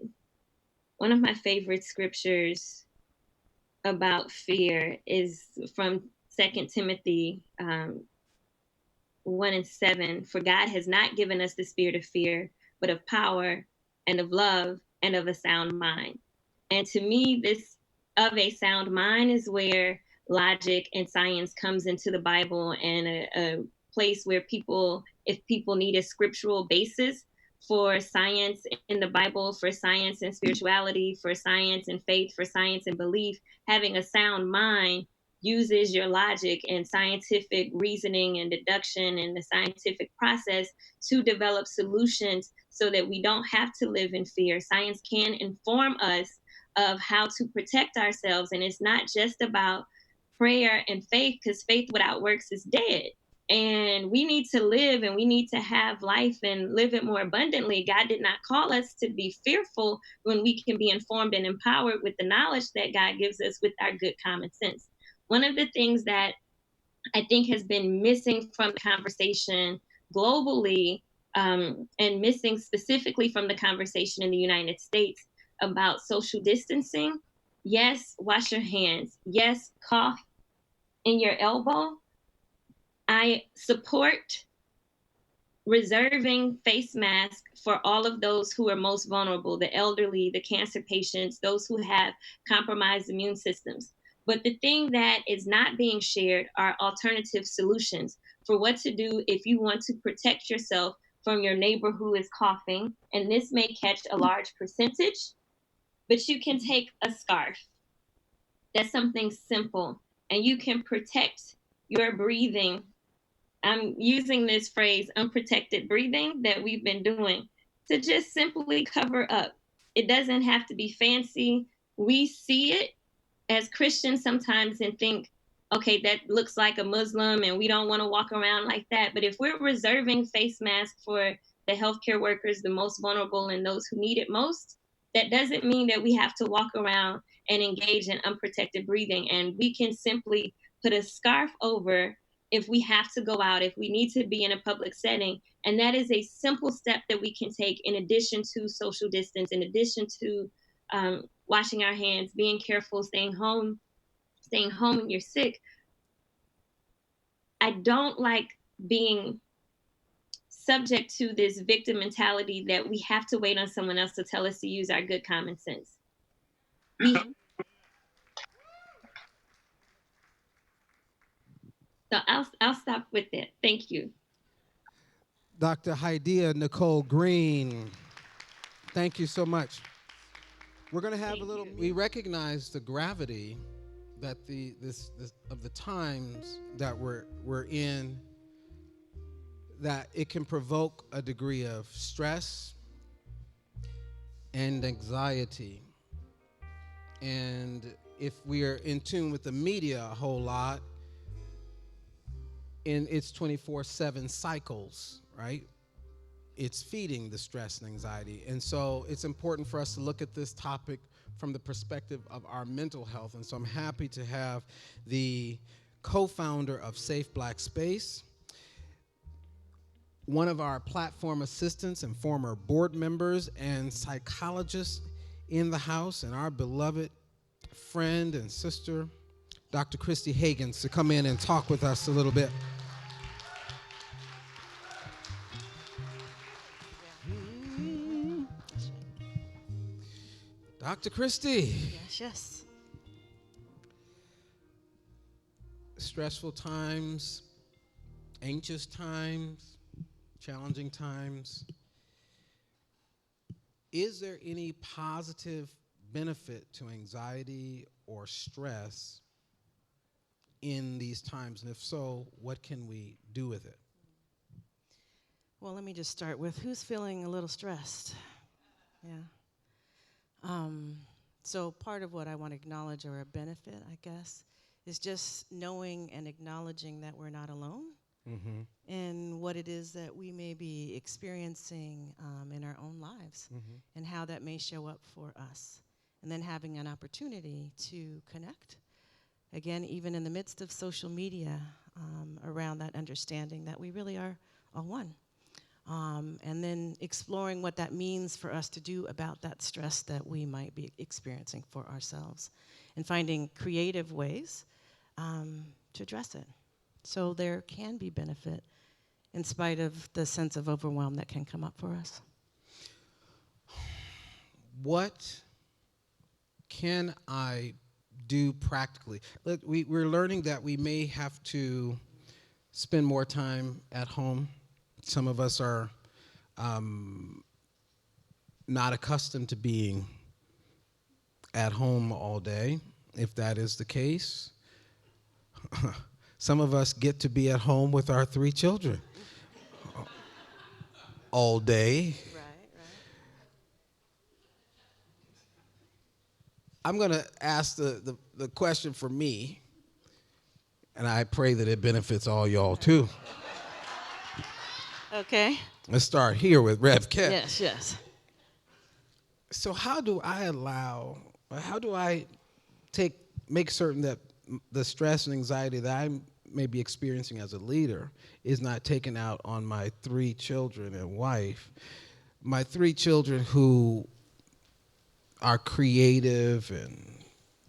scriptures about fear is from 2 Timothy 1:7. For God has not given us the spirit of fear, but of power and of love and of a sound mind. And to me, this of a sound mind is where logic and science comes into the Bible, and a place where if people need a scriptural basis for science in the Bible, for science and spirituality, for science and faith, for science and belief, having a sound mind uses your logic and scientific reasoning and deduction and the scientific process to develop solutions so that we don't have to live in fear. Science can inform us of how to protect ourselves. And it's not just about prayer and faith, because faith without works is dead. And we need to live, and we need to have life and live it more abundantly. God did not call us to be fearful when we can be informed and empowered with the knowledge that God gives us with our good common sense. One of the things that I think has been missing from the conversation globally, and missing specifically from the conversation in the United States about social distancing. Yes, wash your hands. Yes, cough in your elbow. I support reserving face masks for all of those who are most vulnerable, the elderly, the cancer patients, those who have compromised immune systems. But the thing that is not being shared are alternative solutions for what to do if you want to protect yourself from your neighbor who is coughing. And this may catch a large percentage, but you can take a scarf. That's something simple, and you can protect your breathing. I'm using this phrase, unprotected breathing, that we've been doing to just simply cover up. It doesn't have to be fancy. We see it as Christians sometimes and think, okay, that looks like a Muslim and we don't want to walk around like that. But if we're reserving face masks for the healthcare workers, the most vulnerable, and those who need it most, that doesn't mean that we have to walk around and engage in unprotected breathing. And we can simply put a scarf over if we have to go out, if we need to be in a public setting. And that is a simple step that we can take in addition to social distance, in addition to washing our hands, being careful, staying home when you're sick. I don't like being subject to this victim mentality that we have to wait on someone else to tell us to use our good common sense. So I'll stop with that. Thank you. Dr. Haidia Nicole Green, thank you so much. We're going to have we recognize the gravity that this of the times that we're in, that it can provoke a degree of stress, and anxiety. And if we are in tune with the media a whole lot, in its 24/7 cycles, right? It's feeding the stress and anxiety. And so it's important for us to look at this topic from the perspective of our mental health. And so I'm happy to have the co-founder of Safe Black Space, one of our platform assistants and former board members and psychologist in the house, and our beloved friend and sister, Dr. Christy Hagans, to come in and talk with us a little bit. Dr. Christy. Yes, yes. Stressful times, anxious times, challenging times. Is there any positive benefit to anxiety or stress in these times? And if so, what can we do with it? Well, let me just start with who's feeling a little stressed? Yeah. So part of what I want to acknowledge, or a benefit, I guess, is just knowing and acknowledging that we're not alone in what it is that we may be experiencing in our own lives and how that may show up for us. And then having an opportunity to connect, again, even in the midst of social media, around that understanding that we really are all one. And then exploring what that means for us to do about that stress that we might be experiencing for ourselves, and finding creative ways to address it. So there can be benefit in spite of the sense of overwhelm that can come up for us. What can I do practically? Look, we're learning that we may have to spend more time at home. Some of us are not accustomed to being at home all day, if that is the case. Some of us get to be at home with our 3 children all day. Right. I'm going to ask the question for me, and I pray that it benefits all y'all too. Okay. Let's start here with Rev Kev. Yes. So how do I make certain that the stress and anxiety that I may be experiencing as a leader is not taken out on my 3 children and wife? My 3 children who are creative and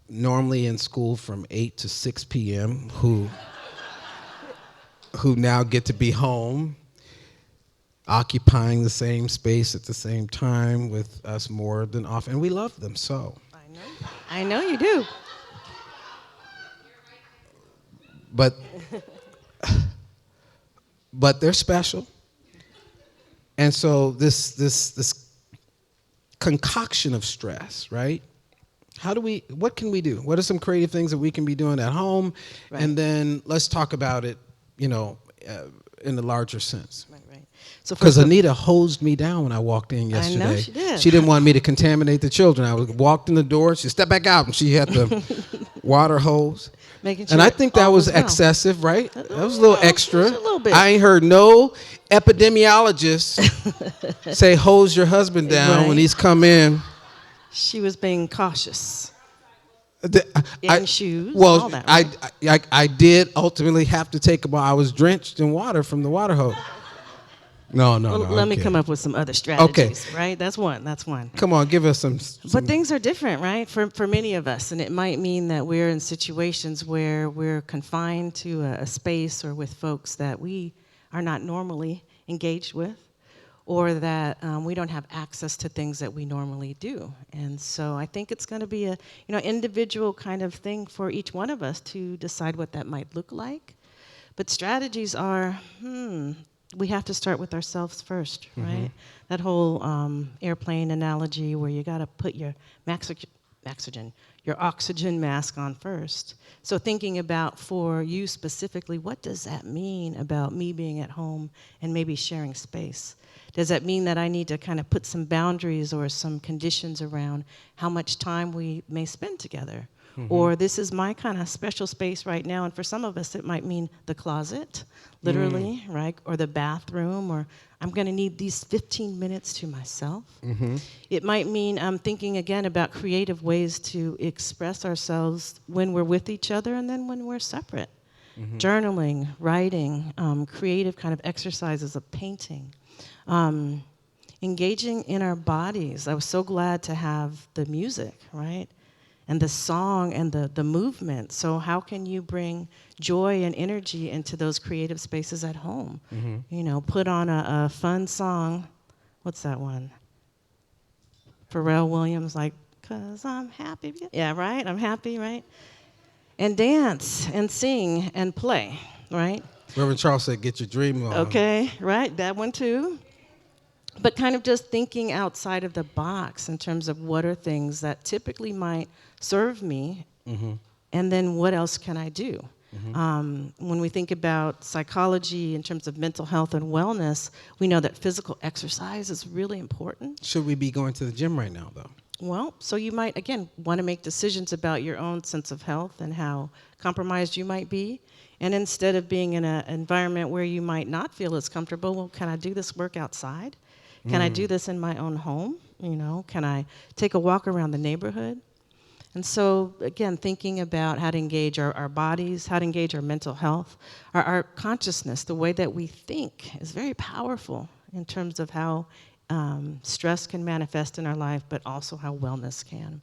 normally in school from 8 to 6 p.m., who now get to be home, occupying the same space at the same time with us more than often. And we love them so. I know you do. But they're special. And so this concoction of stress, right? What can we do? What are some creative things that we can be doing at home? Right. And then let's talk about it, in the larger sense. Right. Because Anita hosed me down when I walked in yesterday. I know she did. She didn't want me to contaminate the children. I walked in the door, she stepped back out, and she had the water hose. Making sure and I think that was well. Excessive, right? That was a little extra. A little bit. I ain't heard no epidemiologist say hose your husband down when he's come in. She was being cautious. In shoes, well, all that, right? I did ultimately have to take a bath. I was drenched in water from the water hose. No. Let me come up with some other strategies, right? That's one. Come on, give us some. But things are different, right? For many of us, and it might mean that we're in situations where we're confined to a space or with folks that we are not normally engaged with, or that we don't have access to things that we normally do. And so I think it's going to be a individual kind of thing for each one of us to decide what that might look like. But strategies are, we have to start with ourselves first, right? That whole airplane analogy where you got to put your your oxygen mask on first. So thinking about for you specifically, what does that mean about me being at home and maybe sharing space? Does that mean that I need to kind of put some boundaries or some conditions around how much time we may spend together? Or this is my kind of special space right now, and for some of us it might mean the closet, literally, right? Or the bathroom, or I'm gonna need these 15 minutes to myself. It might mean I'm thinking again about creative ways to express ourselves when we're with each other and then when we're separate. Journaling, writing, creative kind of exercises of painting. Engaging in our bodies. I was so glad to have the music, right? And the song and the movement. So how can you bring joy and energy into those creative spaces at home? You know, put on a fun song. What's that one? Pharrell Williams, like, 'cause I'm happy. Yeah, right? I'm happy, right? And dance and sing and play, right? Reverend Charles said, get your dream on. Okay, right? That one too. But kind of just thinking outside of the box in terms of what are things that typically might serve me, and then what else can I do? When we think about psychology in terms of mental health and wellness, we know that physical exercise is really important. Should we be going to the gym right now, though? Well, so you might, again, want to make decisions about your own sense of health and how compromised you might be. And instead of being in an environment where you might not feel as comfortable, well, can I do this work outside? Can I do this in my own home? You know, can I take a walk around the neighborhood? And so, again, thinking about how to engage our bodies, how to engage our mental health, our consciousness, the way that we think is very powerful in terms of how stress can manifest in our life, but also how wellness can.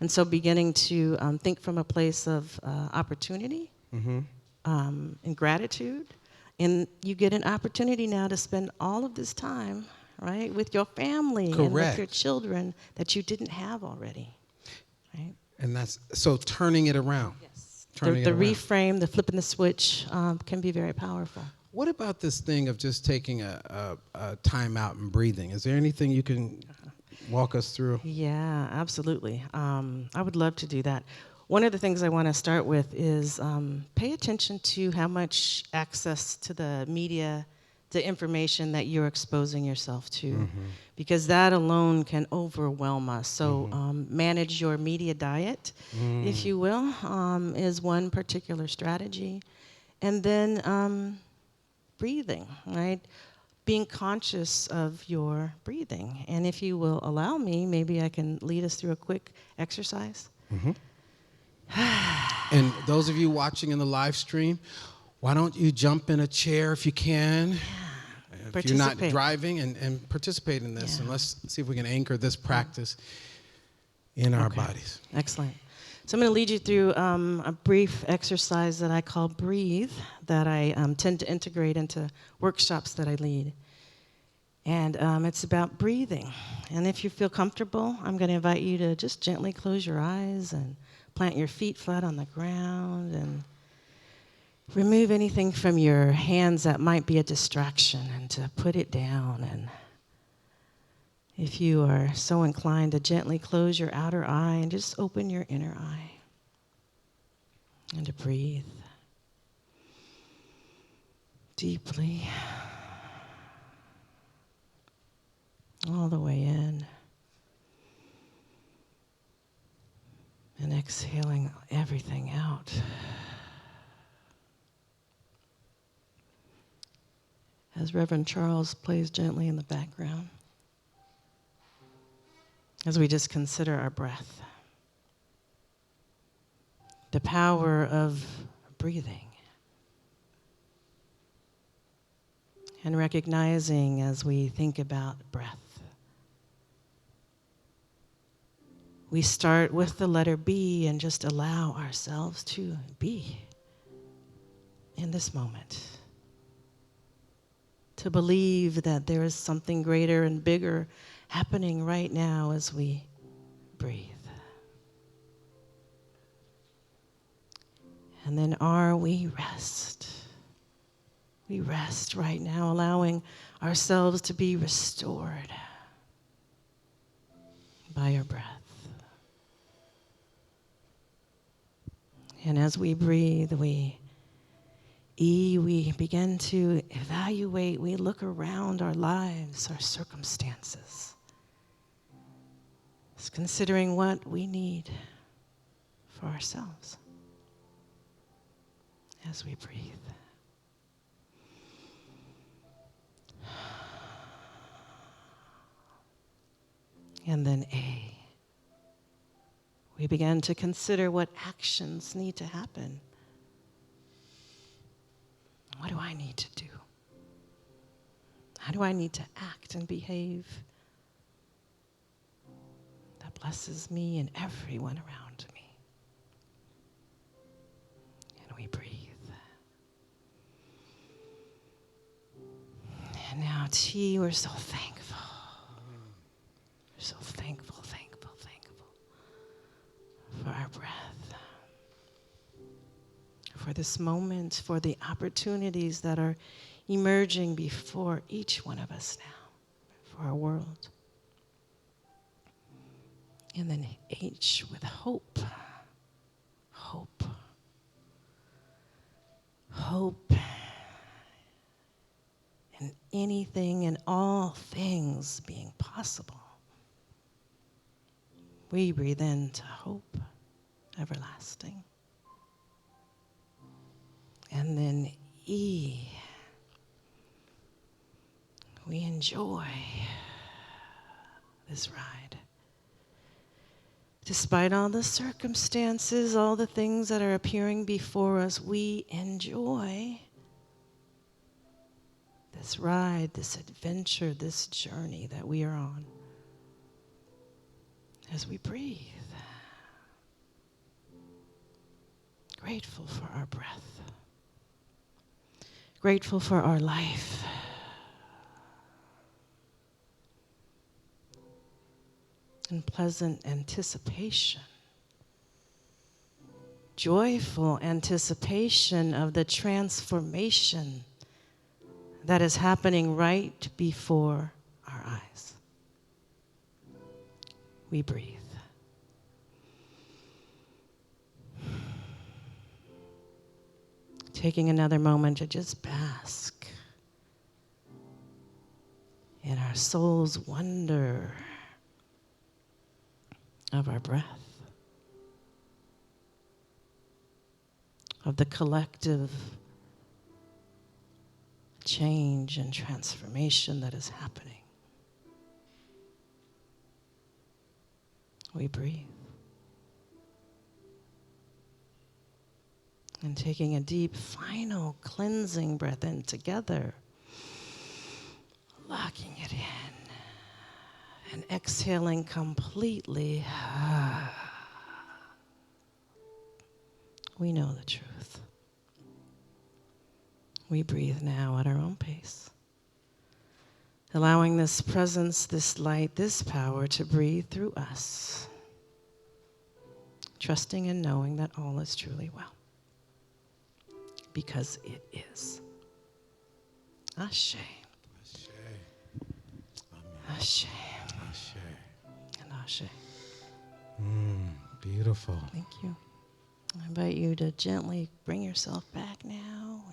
And so beginning to think from a place of opportunity and gratitude. And you get an opportunity now to spend all of this time, right, with your family and with your children that you didn't have already, right? And that's, so turning it around. Yes. Turning The it around. reframe, the flipping the switch can be very powerful. What about this thing of just taking a time out and breathing? Is there anything you can walk us through? Yeah, absolutely. I would love to do that. One of the things I want to start with is pay attention to how much access to the media, the information that you're exposing yourself to, because that alone can overwhelm us. So manage your media diet, if you will, is one particular strategy. And then breathing, right? Being conscious of your breathing. And if you will allow me, maybe I can lead us through a quick exercise. And those of you watching in the live stream, why don't you jump in a chair if you can? If you're not driving, and participate in this. And let's see if we can anchor this practice in our bodies. Excellent. So I'm going to lead you through a brief exercise that I call Breathe, that I tend to integrate into workshops that I lead. And it's about breathing. And if you feel comfortable, I'm going to invite you to just gently close your eyes and plant your feet flat on the ground and remove anything from your hands that might be a distraction and to put it down. And if you are so inclined, to gently close your outer eye and just open your inner eye. And to breathe deeply all the way in. And exhaling everything out. As Reverend Charles plays gently in the background, as we just consider our breath, the power of breathing, and recognizing as we think about breath. We start with the letter B and just allow ourselves to be in this moment. To believe that there is something greater and bigger happening right now as we breathe. And then R, we rest. We rest right now, allowing ourselves to be restored by your breath. And as we breathe, we begin to evaluate, we look around our lives, our circumstances, just considering what we need for ourselves as we breathe. And then A, we begin to consider what actions need to happen. What do I need to do? How do I need to act and behave that blesses me and everyone around me? And we breathe. And now, T, we're so thankful. We're so thankful for our breath, for this moment, for the opportunities that are emerging before each one of us now, for our world. And then H with hope. Hope. Hope in anything and all things being possible. We breathe into hope, everlasting. And then E, we enjoy this ride. Despite all the circumstances, all the things that are appearing before us, we enjoy this ride, this adventure, this journey that we are on as we breathe. Grateful for our breath. Grateful for our life. In pleasant anticipation. Joyful anticipation of the transformation that is happening right before our eyes. We breathe. Taking another moment to just bask in our soul's wonder of our breath, of the collective change and transformation that is happening. We breathe. And taking a deep, final cleansing breath in together, locking it in, and exhaling completely. We know the truth. We breathe now at our own pace, allowing this presence, this light, this power to breathe through us, trusting and knowing that all is truly well, because it is. Ashe. Ashe. Ashe. Ashe. And Ashe. Beautiful. Thank you. I invite you to gently bring yourself back now.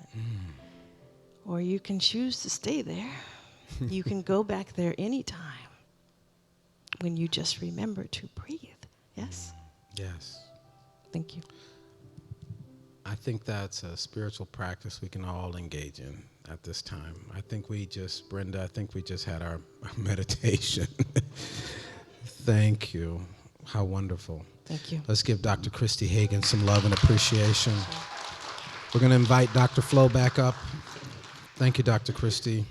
Or you can choose to stay there. You can go back there anytime when you just remember to breathe. Yes? Yes. Thank you. I think that's a spiritual practice we can all engage in at this time. Brenda, I think we just had our meditation. Thank you. How wonderful. Thank you. Let's give Dr. Christy Hagan some love and appreciation. We're going to invite Dr. Flo back up. Thank you, Dr. Christy.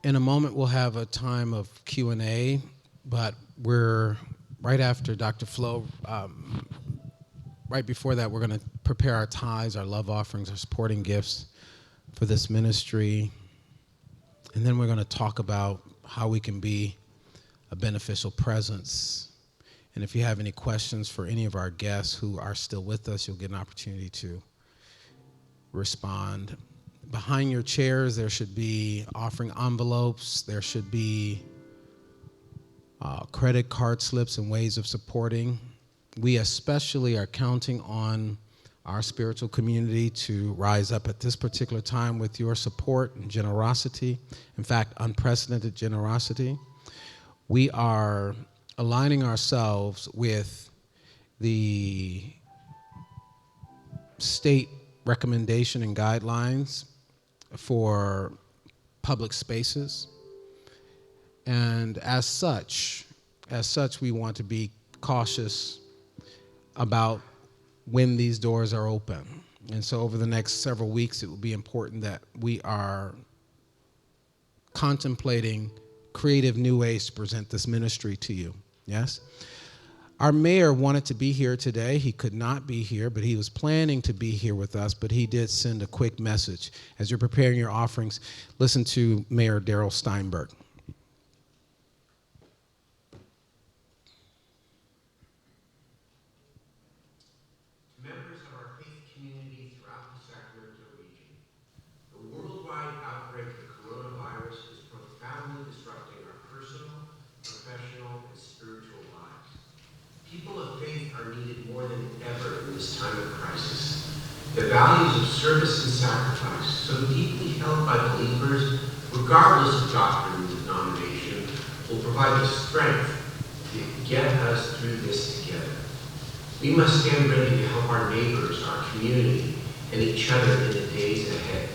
In a moment, we'll have a time of Q&A, but we're right after Dr. Flo. Right before that, we're going to prepare our tithes, our love offerings, our supporting gifts for this ministry. And then we're going to talk about how we can be a beneficial presence. And if you have any questions for any of our guests who are still with us, you'll get an opportunity to respond. Behind your chairs, there should be offering envelopes. There should be credit card slips and ways of supporting. We especially are counting on our spiritual community to rise up at this particular time with your support and generosity. In fact, unprecedented generosity. We are aligning ourselves with the state recommendation and guidelines for public spaces. And as such, we want to be cautious about when these doors are open. And so over the next several weeks, it will be important that we are contemplating creative new ways to present this ministry to you. Yes? Our mayor wanted to be here today. He could not be here, but he was planning to be here with us, but he did send a quick message. As you're preparing your offerings, listen to Mayor Darrell Steinberg. Members of our faith community throughout the Sacramento region, the worldwide outbreak of coronavirus is profoundly disrupting our personal, professional, and spiritual lives. People of faith are needed more than ever in this time of crisis. The values of service and sacrifice, so deeply held by believers, regardless of doctrine and denomination, will provide the strength to get us through this together. We must stand ready to help our neighbors, our community, and each other in the days ahead.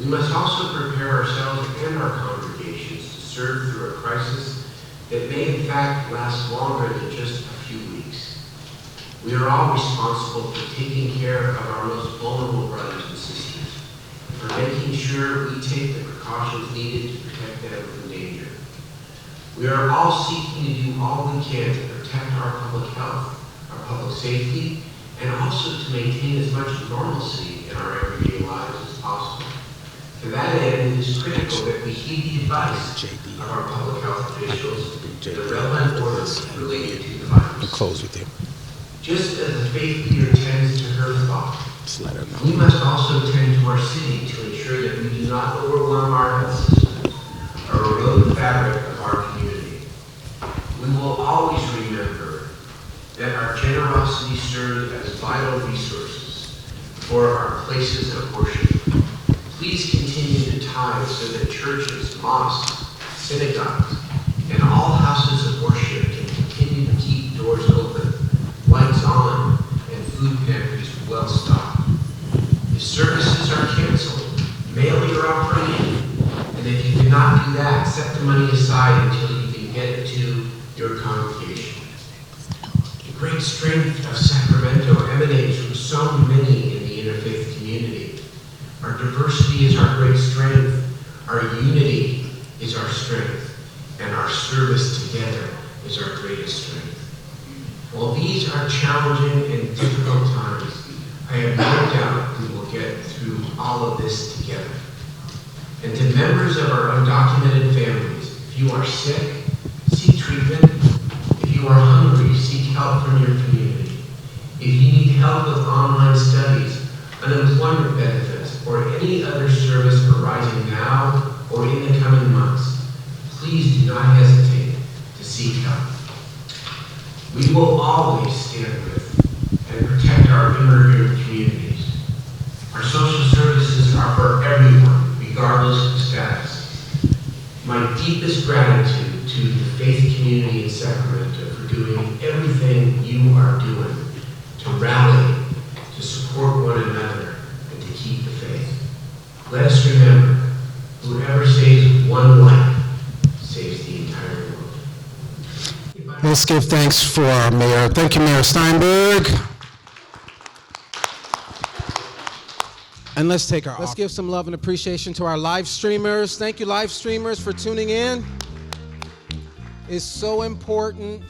We must also prepare ourselves and our congregations to serve through a crisis that may in fact last longer than just a few weeks. We are all responsible for taking care of our most vulnerable brothers and sisters, and for making sure we take the precautions needed to protect them from danger. We are all seeking to do all we can to protect our public health, our public safety, and also to maintain as much normalcy in our everyday lives as possible. To that end, it is critical that we heed the advice of our public health officials and the relevant orders related to the virus. I'll close with you. Just as a faith leader tends to her flock, Just let her know. we must also tend to our city to ensure that we do not overwhelm our health systems or erode the fabric of our community. We will always remember that our generosity serves as vital resources for our places of worship. Please continue to tithe so that churches, mosques, synagogues, and all houses of worship can continue to keep doors open, lights on, and food pantries well stocked. If services are canceled, mail your offering in, and if you cannot do that, set the money aside until you can get it to your congregation. The great strength of Sacramento emanates from so many in the interfaith community. Our diversity is our great strength, our unity is our strength, and our service together is our greatest strength. While these are challenging and difficult times, I have no doubt we will get through all of this together. And to members of our undocumented families, if you are sick, seek treatment. If you are hungry, seek help from your community. If you need help with online studies, unemployment benefits, or any other service arising now or in the coming months, please do not hesitate to seek help. We will always stand with and protect our immigrant communities. Our social services are for everyone, regardless of status. My deepest gratitude to the faith community in Sacramento for doing everything you are doing to rally, to support one another, and to keep the faith. Let us remember, whoever saves one life saves the entire world. Let's give thanks for our mayor. Thank you, Mayor Steinberg. And let's take our. Let's give some love and appreciation to our live streamers. Thank you, live streamers, for tuning in. It's so important,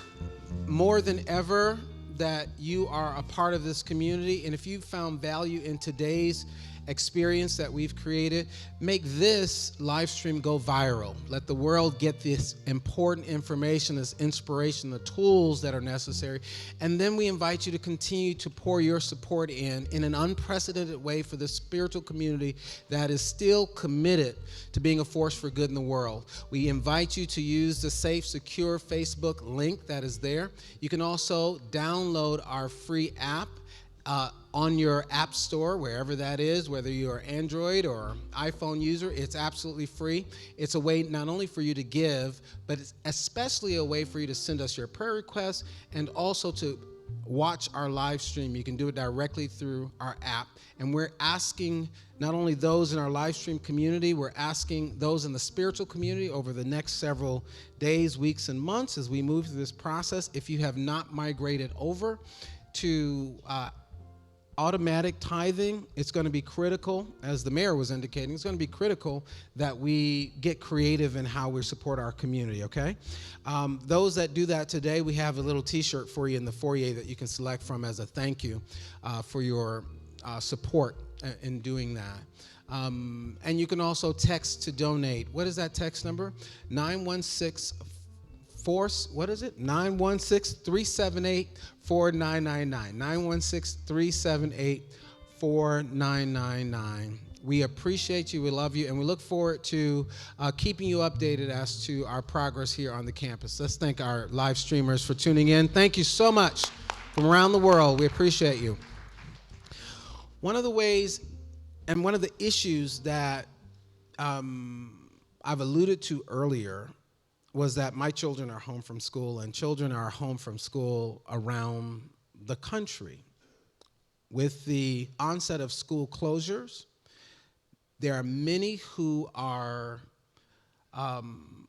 more than ever, that you are a part of this community. And if you found value in today's experience that we've created. Make this live stream go viral. Let the world get this important information, this inspiration, the tools that are necessary. And then we invite you to continue to pour your support in an unprecedented way for the spiritual community that is still committed to being a force for good in the world. We invite you to use the safe, secure Facebook link that is there. You can also download our free app on your app store, wherever that is, whether you're Android or iPhone user. It's absolutely free. It's a way not only for you to give, but it's especially a way for you to send us your prayer requests and also to watch our live stream. You can do it directly through our app. And we're asking not only those in our live stream community, we're asking those in the spiritual community over the next several days, weeks, and months as we move through this process. If you have not migrated over to automatic tithing, it's going to be critical, as the mayor was indicating, it's going to be critical that we get creative in how we support our community, okay? Those that do that today, we have a little t-shirt for you in the foyer that you can select from as a thank you for your support in doing that. And you can also text to donate. What is that text number? 916 what is it? 916-378-4999. 916-378-4999. We appreciate you, we love you, and we look forward to keeping you updated as to our progress here on the campus. Let's thank our live streamers for tuning in. Thank you so much from around the world. We appreciate you. One of the ways and one of the issues that I've alluded to earlier was that my children are home from school, and children are home from school around the country. With the onset of school closures, there are many who are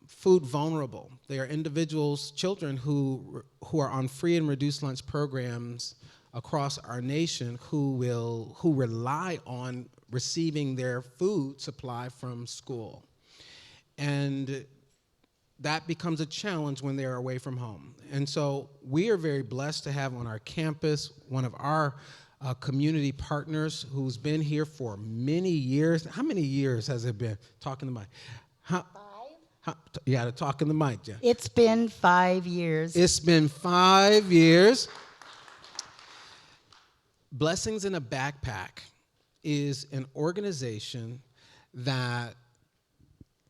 food vulnerable. They are individuals, children who are on free and reduced lunch programs across our nation who rely on receiving their food supply from school. And that becomes a challenge when they're away from home. And so we are very blessed to have on our campus one of our community partners who's been here for many years. How many years has it been? Talking to the mic. 5? You got to talk in the mic, Jen. It's been 5 years. It's been 5 years. Blessings in a Backpack is an organization that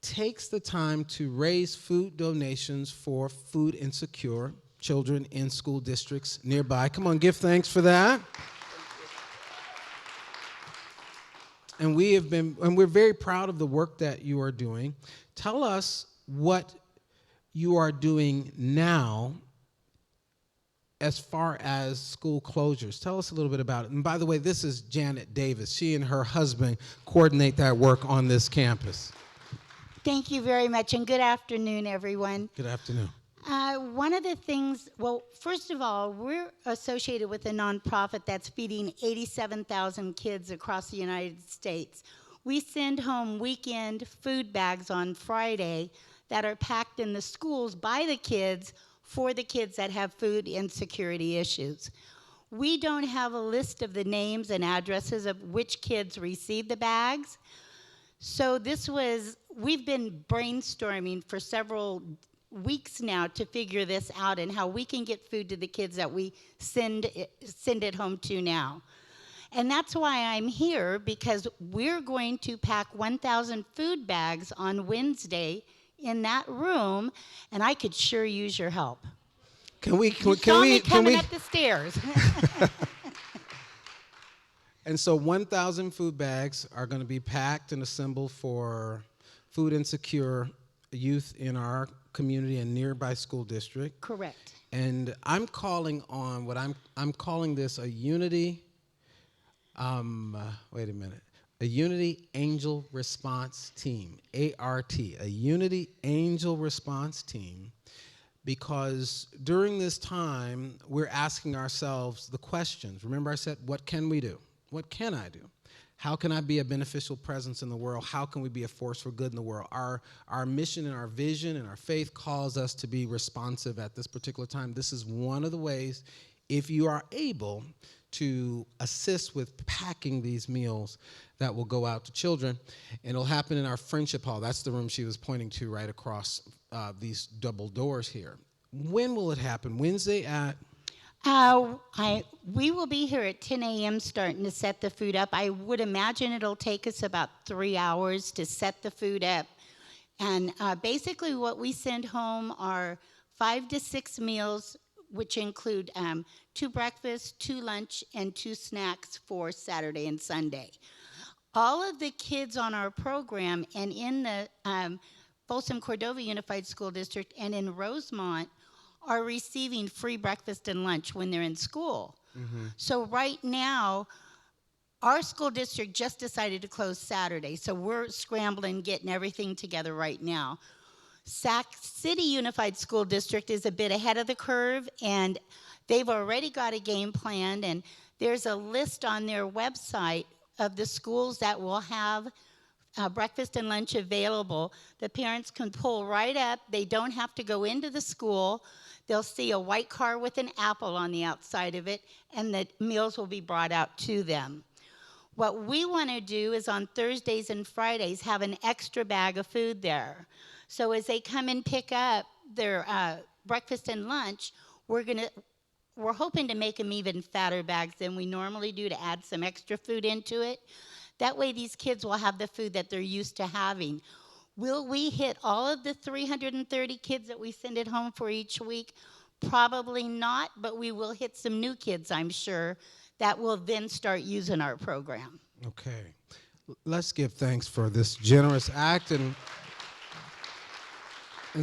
takes the time to raise food donations for food insecure children in school districts nearby. Come on, give thanks for that. And we're very proud of the work that you are doing. Tell us what you are doing now as far as school closures. Tell us a little bit about it. And by the way, this is Janet Davis. She and her husband coordinate that work on this campus. Thank you very much, and good afternoon, everyone. Good afternoon. One of the things, well, first of all, we're associated with a nonprofit that's feeding 87,000 kids across the United States. We send home weekend food bags on Friday that are packed in the schools by the kids for the kids that have food insecurity issues. We don't have a list of the names and addresses of which kids receive the bags. So we've been brainstorming for several weeks now to figure this out and how we can get food to the kids that we send it home to now. And that's why I'm here, because we're going to pack 1,000 food bags on Wednesday in that room, and I could sure use your help. Can we coming up the stairs. And so 1,000 food bags are going to be packed and assembled for food insecure youth in our community and nearby school district. Correct. And I'm calling on I'm calling this a unity. Wait a minute. A Unity Angel Response Team, ART, a Unity Angel Response Team, because during this time we're asking ourselves the questions. Remember I said, what can we do? What can I do? How can I be a beneficial presence in the world? How can we be a force for good in the world? Our mission and our vision and our faith calls us to be responsive at this particular time. This is one of the ways, if you are able, to assist with packing these meals that will go out to children. And it'll happen in our friendship hall. That's the room she was pointing to right across these double doors here. When will it happen? Wednesday at? We will be here at 10 a.m. starting to set the food up. I would imagine it'll take us about 3 hours to set the food up. And basically what we send home are 5 to 6 meals, which include 2 breakfasts, 2 lunch, and 2 snacks for Saturday and Sunday. All of the kids on our program and in the Folsom Cordova Unified School District and in Rosemont are receiving free breakfast and lunch when they're in school. So right now, our school district just decided to close Saturday, so we're scrambling, getting everything together right now. Sac City Unified School District is a bit ahead of the curve, and they've already got a game planned, and there's a list on their website of the schools that will have breakfast and lunch available. The parents can pull right up. They don't have to go into the school. They'll see a white car with an apple on the outside of it, and the meals will be brought out to them. What we want to do is on Thursdays and Fridays have an extra bag of food there. So as they come and pick up their breakfast and lunch, we're hoping to make them even fatter bags than we normally do to add some extra food into it. That way these kids will have the food that they're used to having. Will we hit all of the 330 kids that we send it home for each week? Probably not, but we will hit some new kids, I'm sure, that will then start using our program. Okay. Let's give thanks for this generous act. And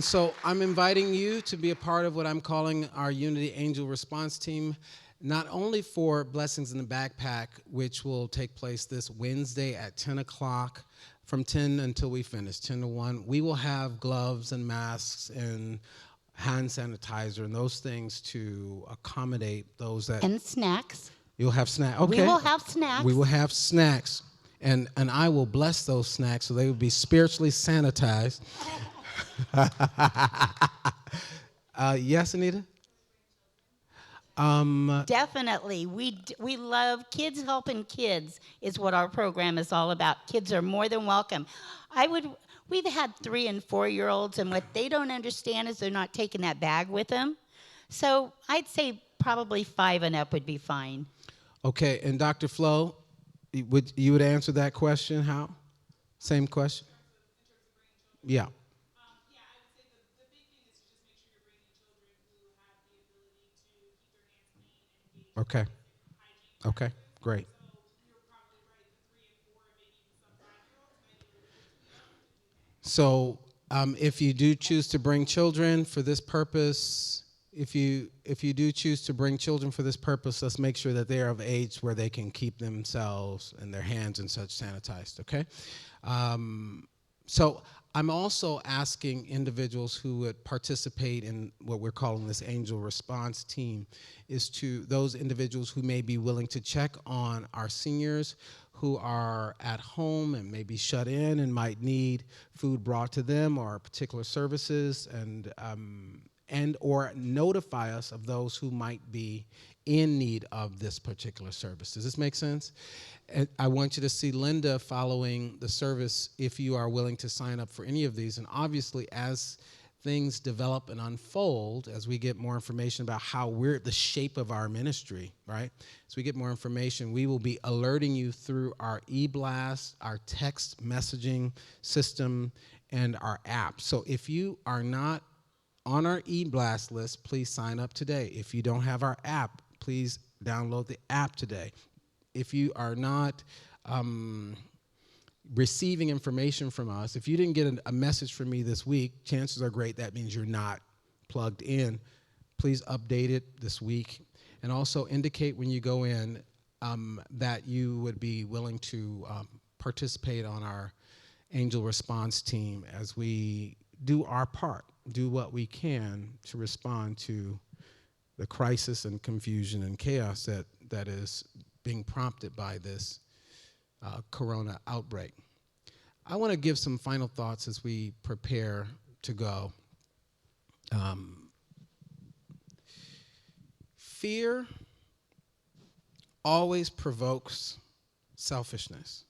so I'm inviting you to be a part of what I'm calling our Unity Angel Response Team, not only for Blessings in the Backpack, which will take place this Wednesday at 10 o'clock, from 10 until we finish, 10 to 1. We will have gloves and masks and hand sanitizer and those things to accommodate those that... And snacks. You'll have snacks. Okay. We will have snacks. We will have snacks. And I will bless those snacks so they will be spiritually sanitized. Yes, Anita? Definitely. We love kids helping kids is what our program is all about. Kids are more than welcome. We've had 3 and 4-year-olds, and what they don't understand is they're not taking that bag with them. So I'd say probably 5 and up would be fine. Okay, and Dr. Flo, you would answer that question how? Same question? Yeah. Okay. Okay, great. So if you do choose to bring children for this purpose, if you do choose to bring children for this purpose, let's make sure that they are of age where they can keep themselves and their hands and such sanitized, okay? So I'm also asking individuals who would participate in what we're calling this angel response team is to those individuals who may be willing to check on our seniors who are at home and may be shut in and might need food brought to them or particular services and or notify us of those who might be in need of this particular service. Does this make sense? And I want you to see Linda following the service if you are willing to sign up for any of these. And obviously, as things develop and unfold, as we get more information about how the shape of our ministry, right? As we get more information, we will be alerting you through our e-blast, our text messaging system, and our app. So if you are not on our e-blast list, please sign up today. If you don't have our app, please download the app today. If you are not receiving information from us, if you didn't get a message from me this week, chances are great that means you're not plugged in. Please update it this week. And also indicate when you go in that you would be willing to participate on our angel response team as we do our part, do what we can to respond to the crisis and confusion and chaos that is being prompted by this corona outbreak. I want to give some final thoughts as we prepare to go. Fear always provokes selfishness.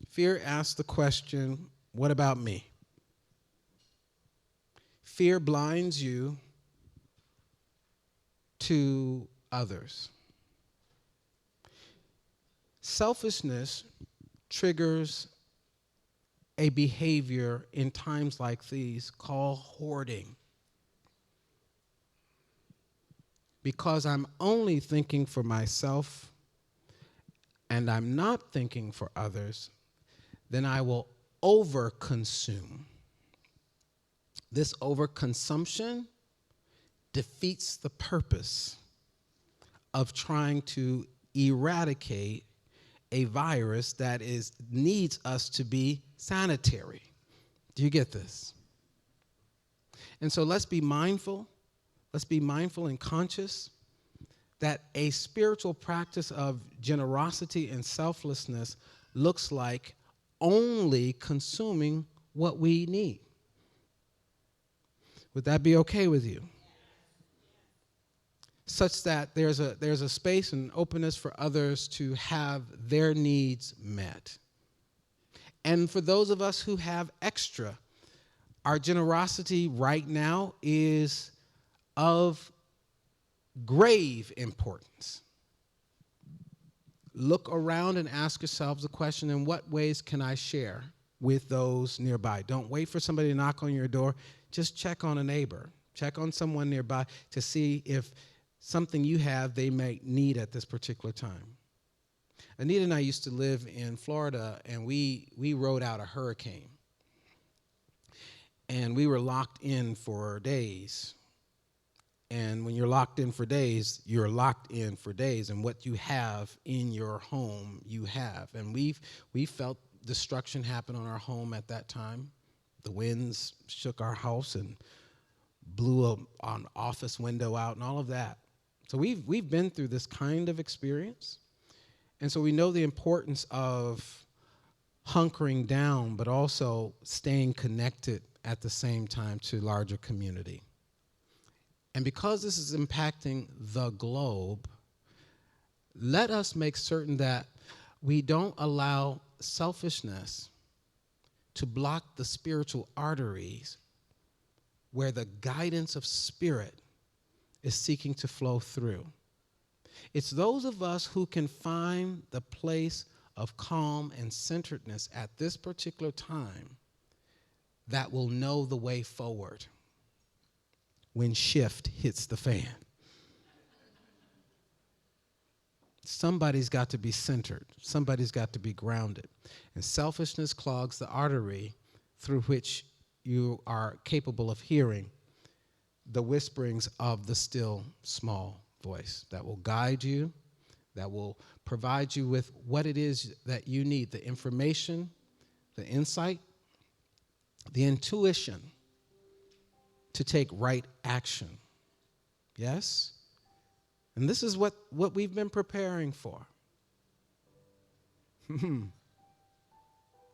Fear asks the question, what about me? Fear blinds you to others. Selfishness triggers a behavior in times like these called hoarding. Because I'm only thinking for myself and I'm not thinking for others, then I will overconsume. This overconsumption defeats the purpose of trying to eradicate a virus that needs us to be sanitary. Do you get this? And so let's be mindful and conscious that a spiritual practice of generosity and selflessness looks like only consuming what we need. Would that be okay with you? Such that there's a space and openness for others to have their needs met. And for those of us who have extra, our generosity right now is of grave importance. Look around and ask yourselves the question, in what ways can I share with those nearby? Don't wait for somebody to knock on your door. Just check on a neighbor. Check on someone nearby to see if something you have they may need at this particular time. Anita and I used to live in Florida, and we rode out a hurricane. And we were locked in for days. And when you're locked in for days, you're locked in for days. And what you have in your home, you have. And we felt destruction happen on our home at that time. The winds shook our house and blew an office window out and all of that. So we've been through this kind of experience. And so we know the importance of hunkering down, but also staying connected at the same time to larger community. And because this is impacting the globe, let us make certain that we don't allow selfishness to block the spiritual arteries where the guidance of spirit is seeking to flow through. It's those of us who can find the place of calm and centeredness at this particular time that will know the way forward when shift hits the fan. Somebody's got to be centered. Somebody's got to be grounded. And selfishness clogs the artery through which you are capable of hearing the whisperings of the still small voice that will guide you, that will provide you with what it is that you need, the information, the insight, the intuition to take right action. Yes? And this is what we've been preparing for.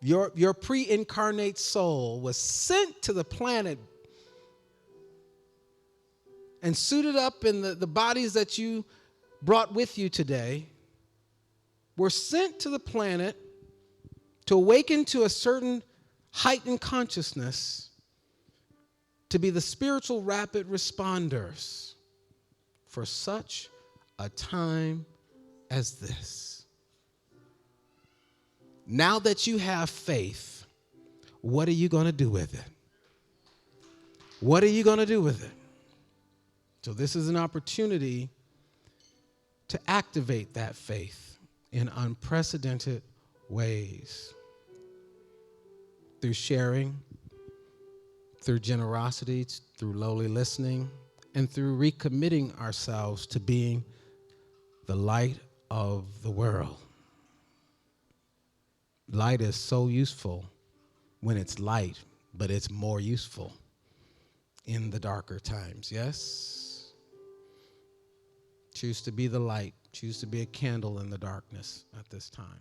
Your pre-incarnate soul was sent to the planet and suited up in the bodies that you brought with you today, were sent to the planet to awaken to a certain heightened consciousness, to be the spiritual rapid responders for such a time as this. Now that you have faith, what are you going to do with it? What are you going to do with it? So this is an opportunity to activate that faith in unprecedented ways. Through sharing, through generosity, through lowly listening, and through recommitting ourselves to being the light of the world. Light is so useful when it's light, but it's more useful in the darker times, yes? Choose to be the light. Choose to be a candle in the darkness at this time.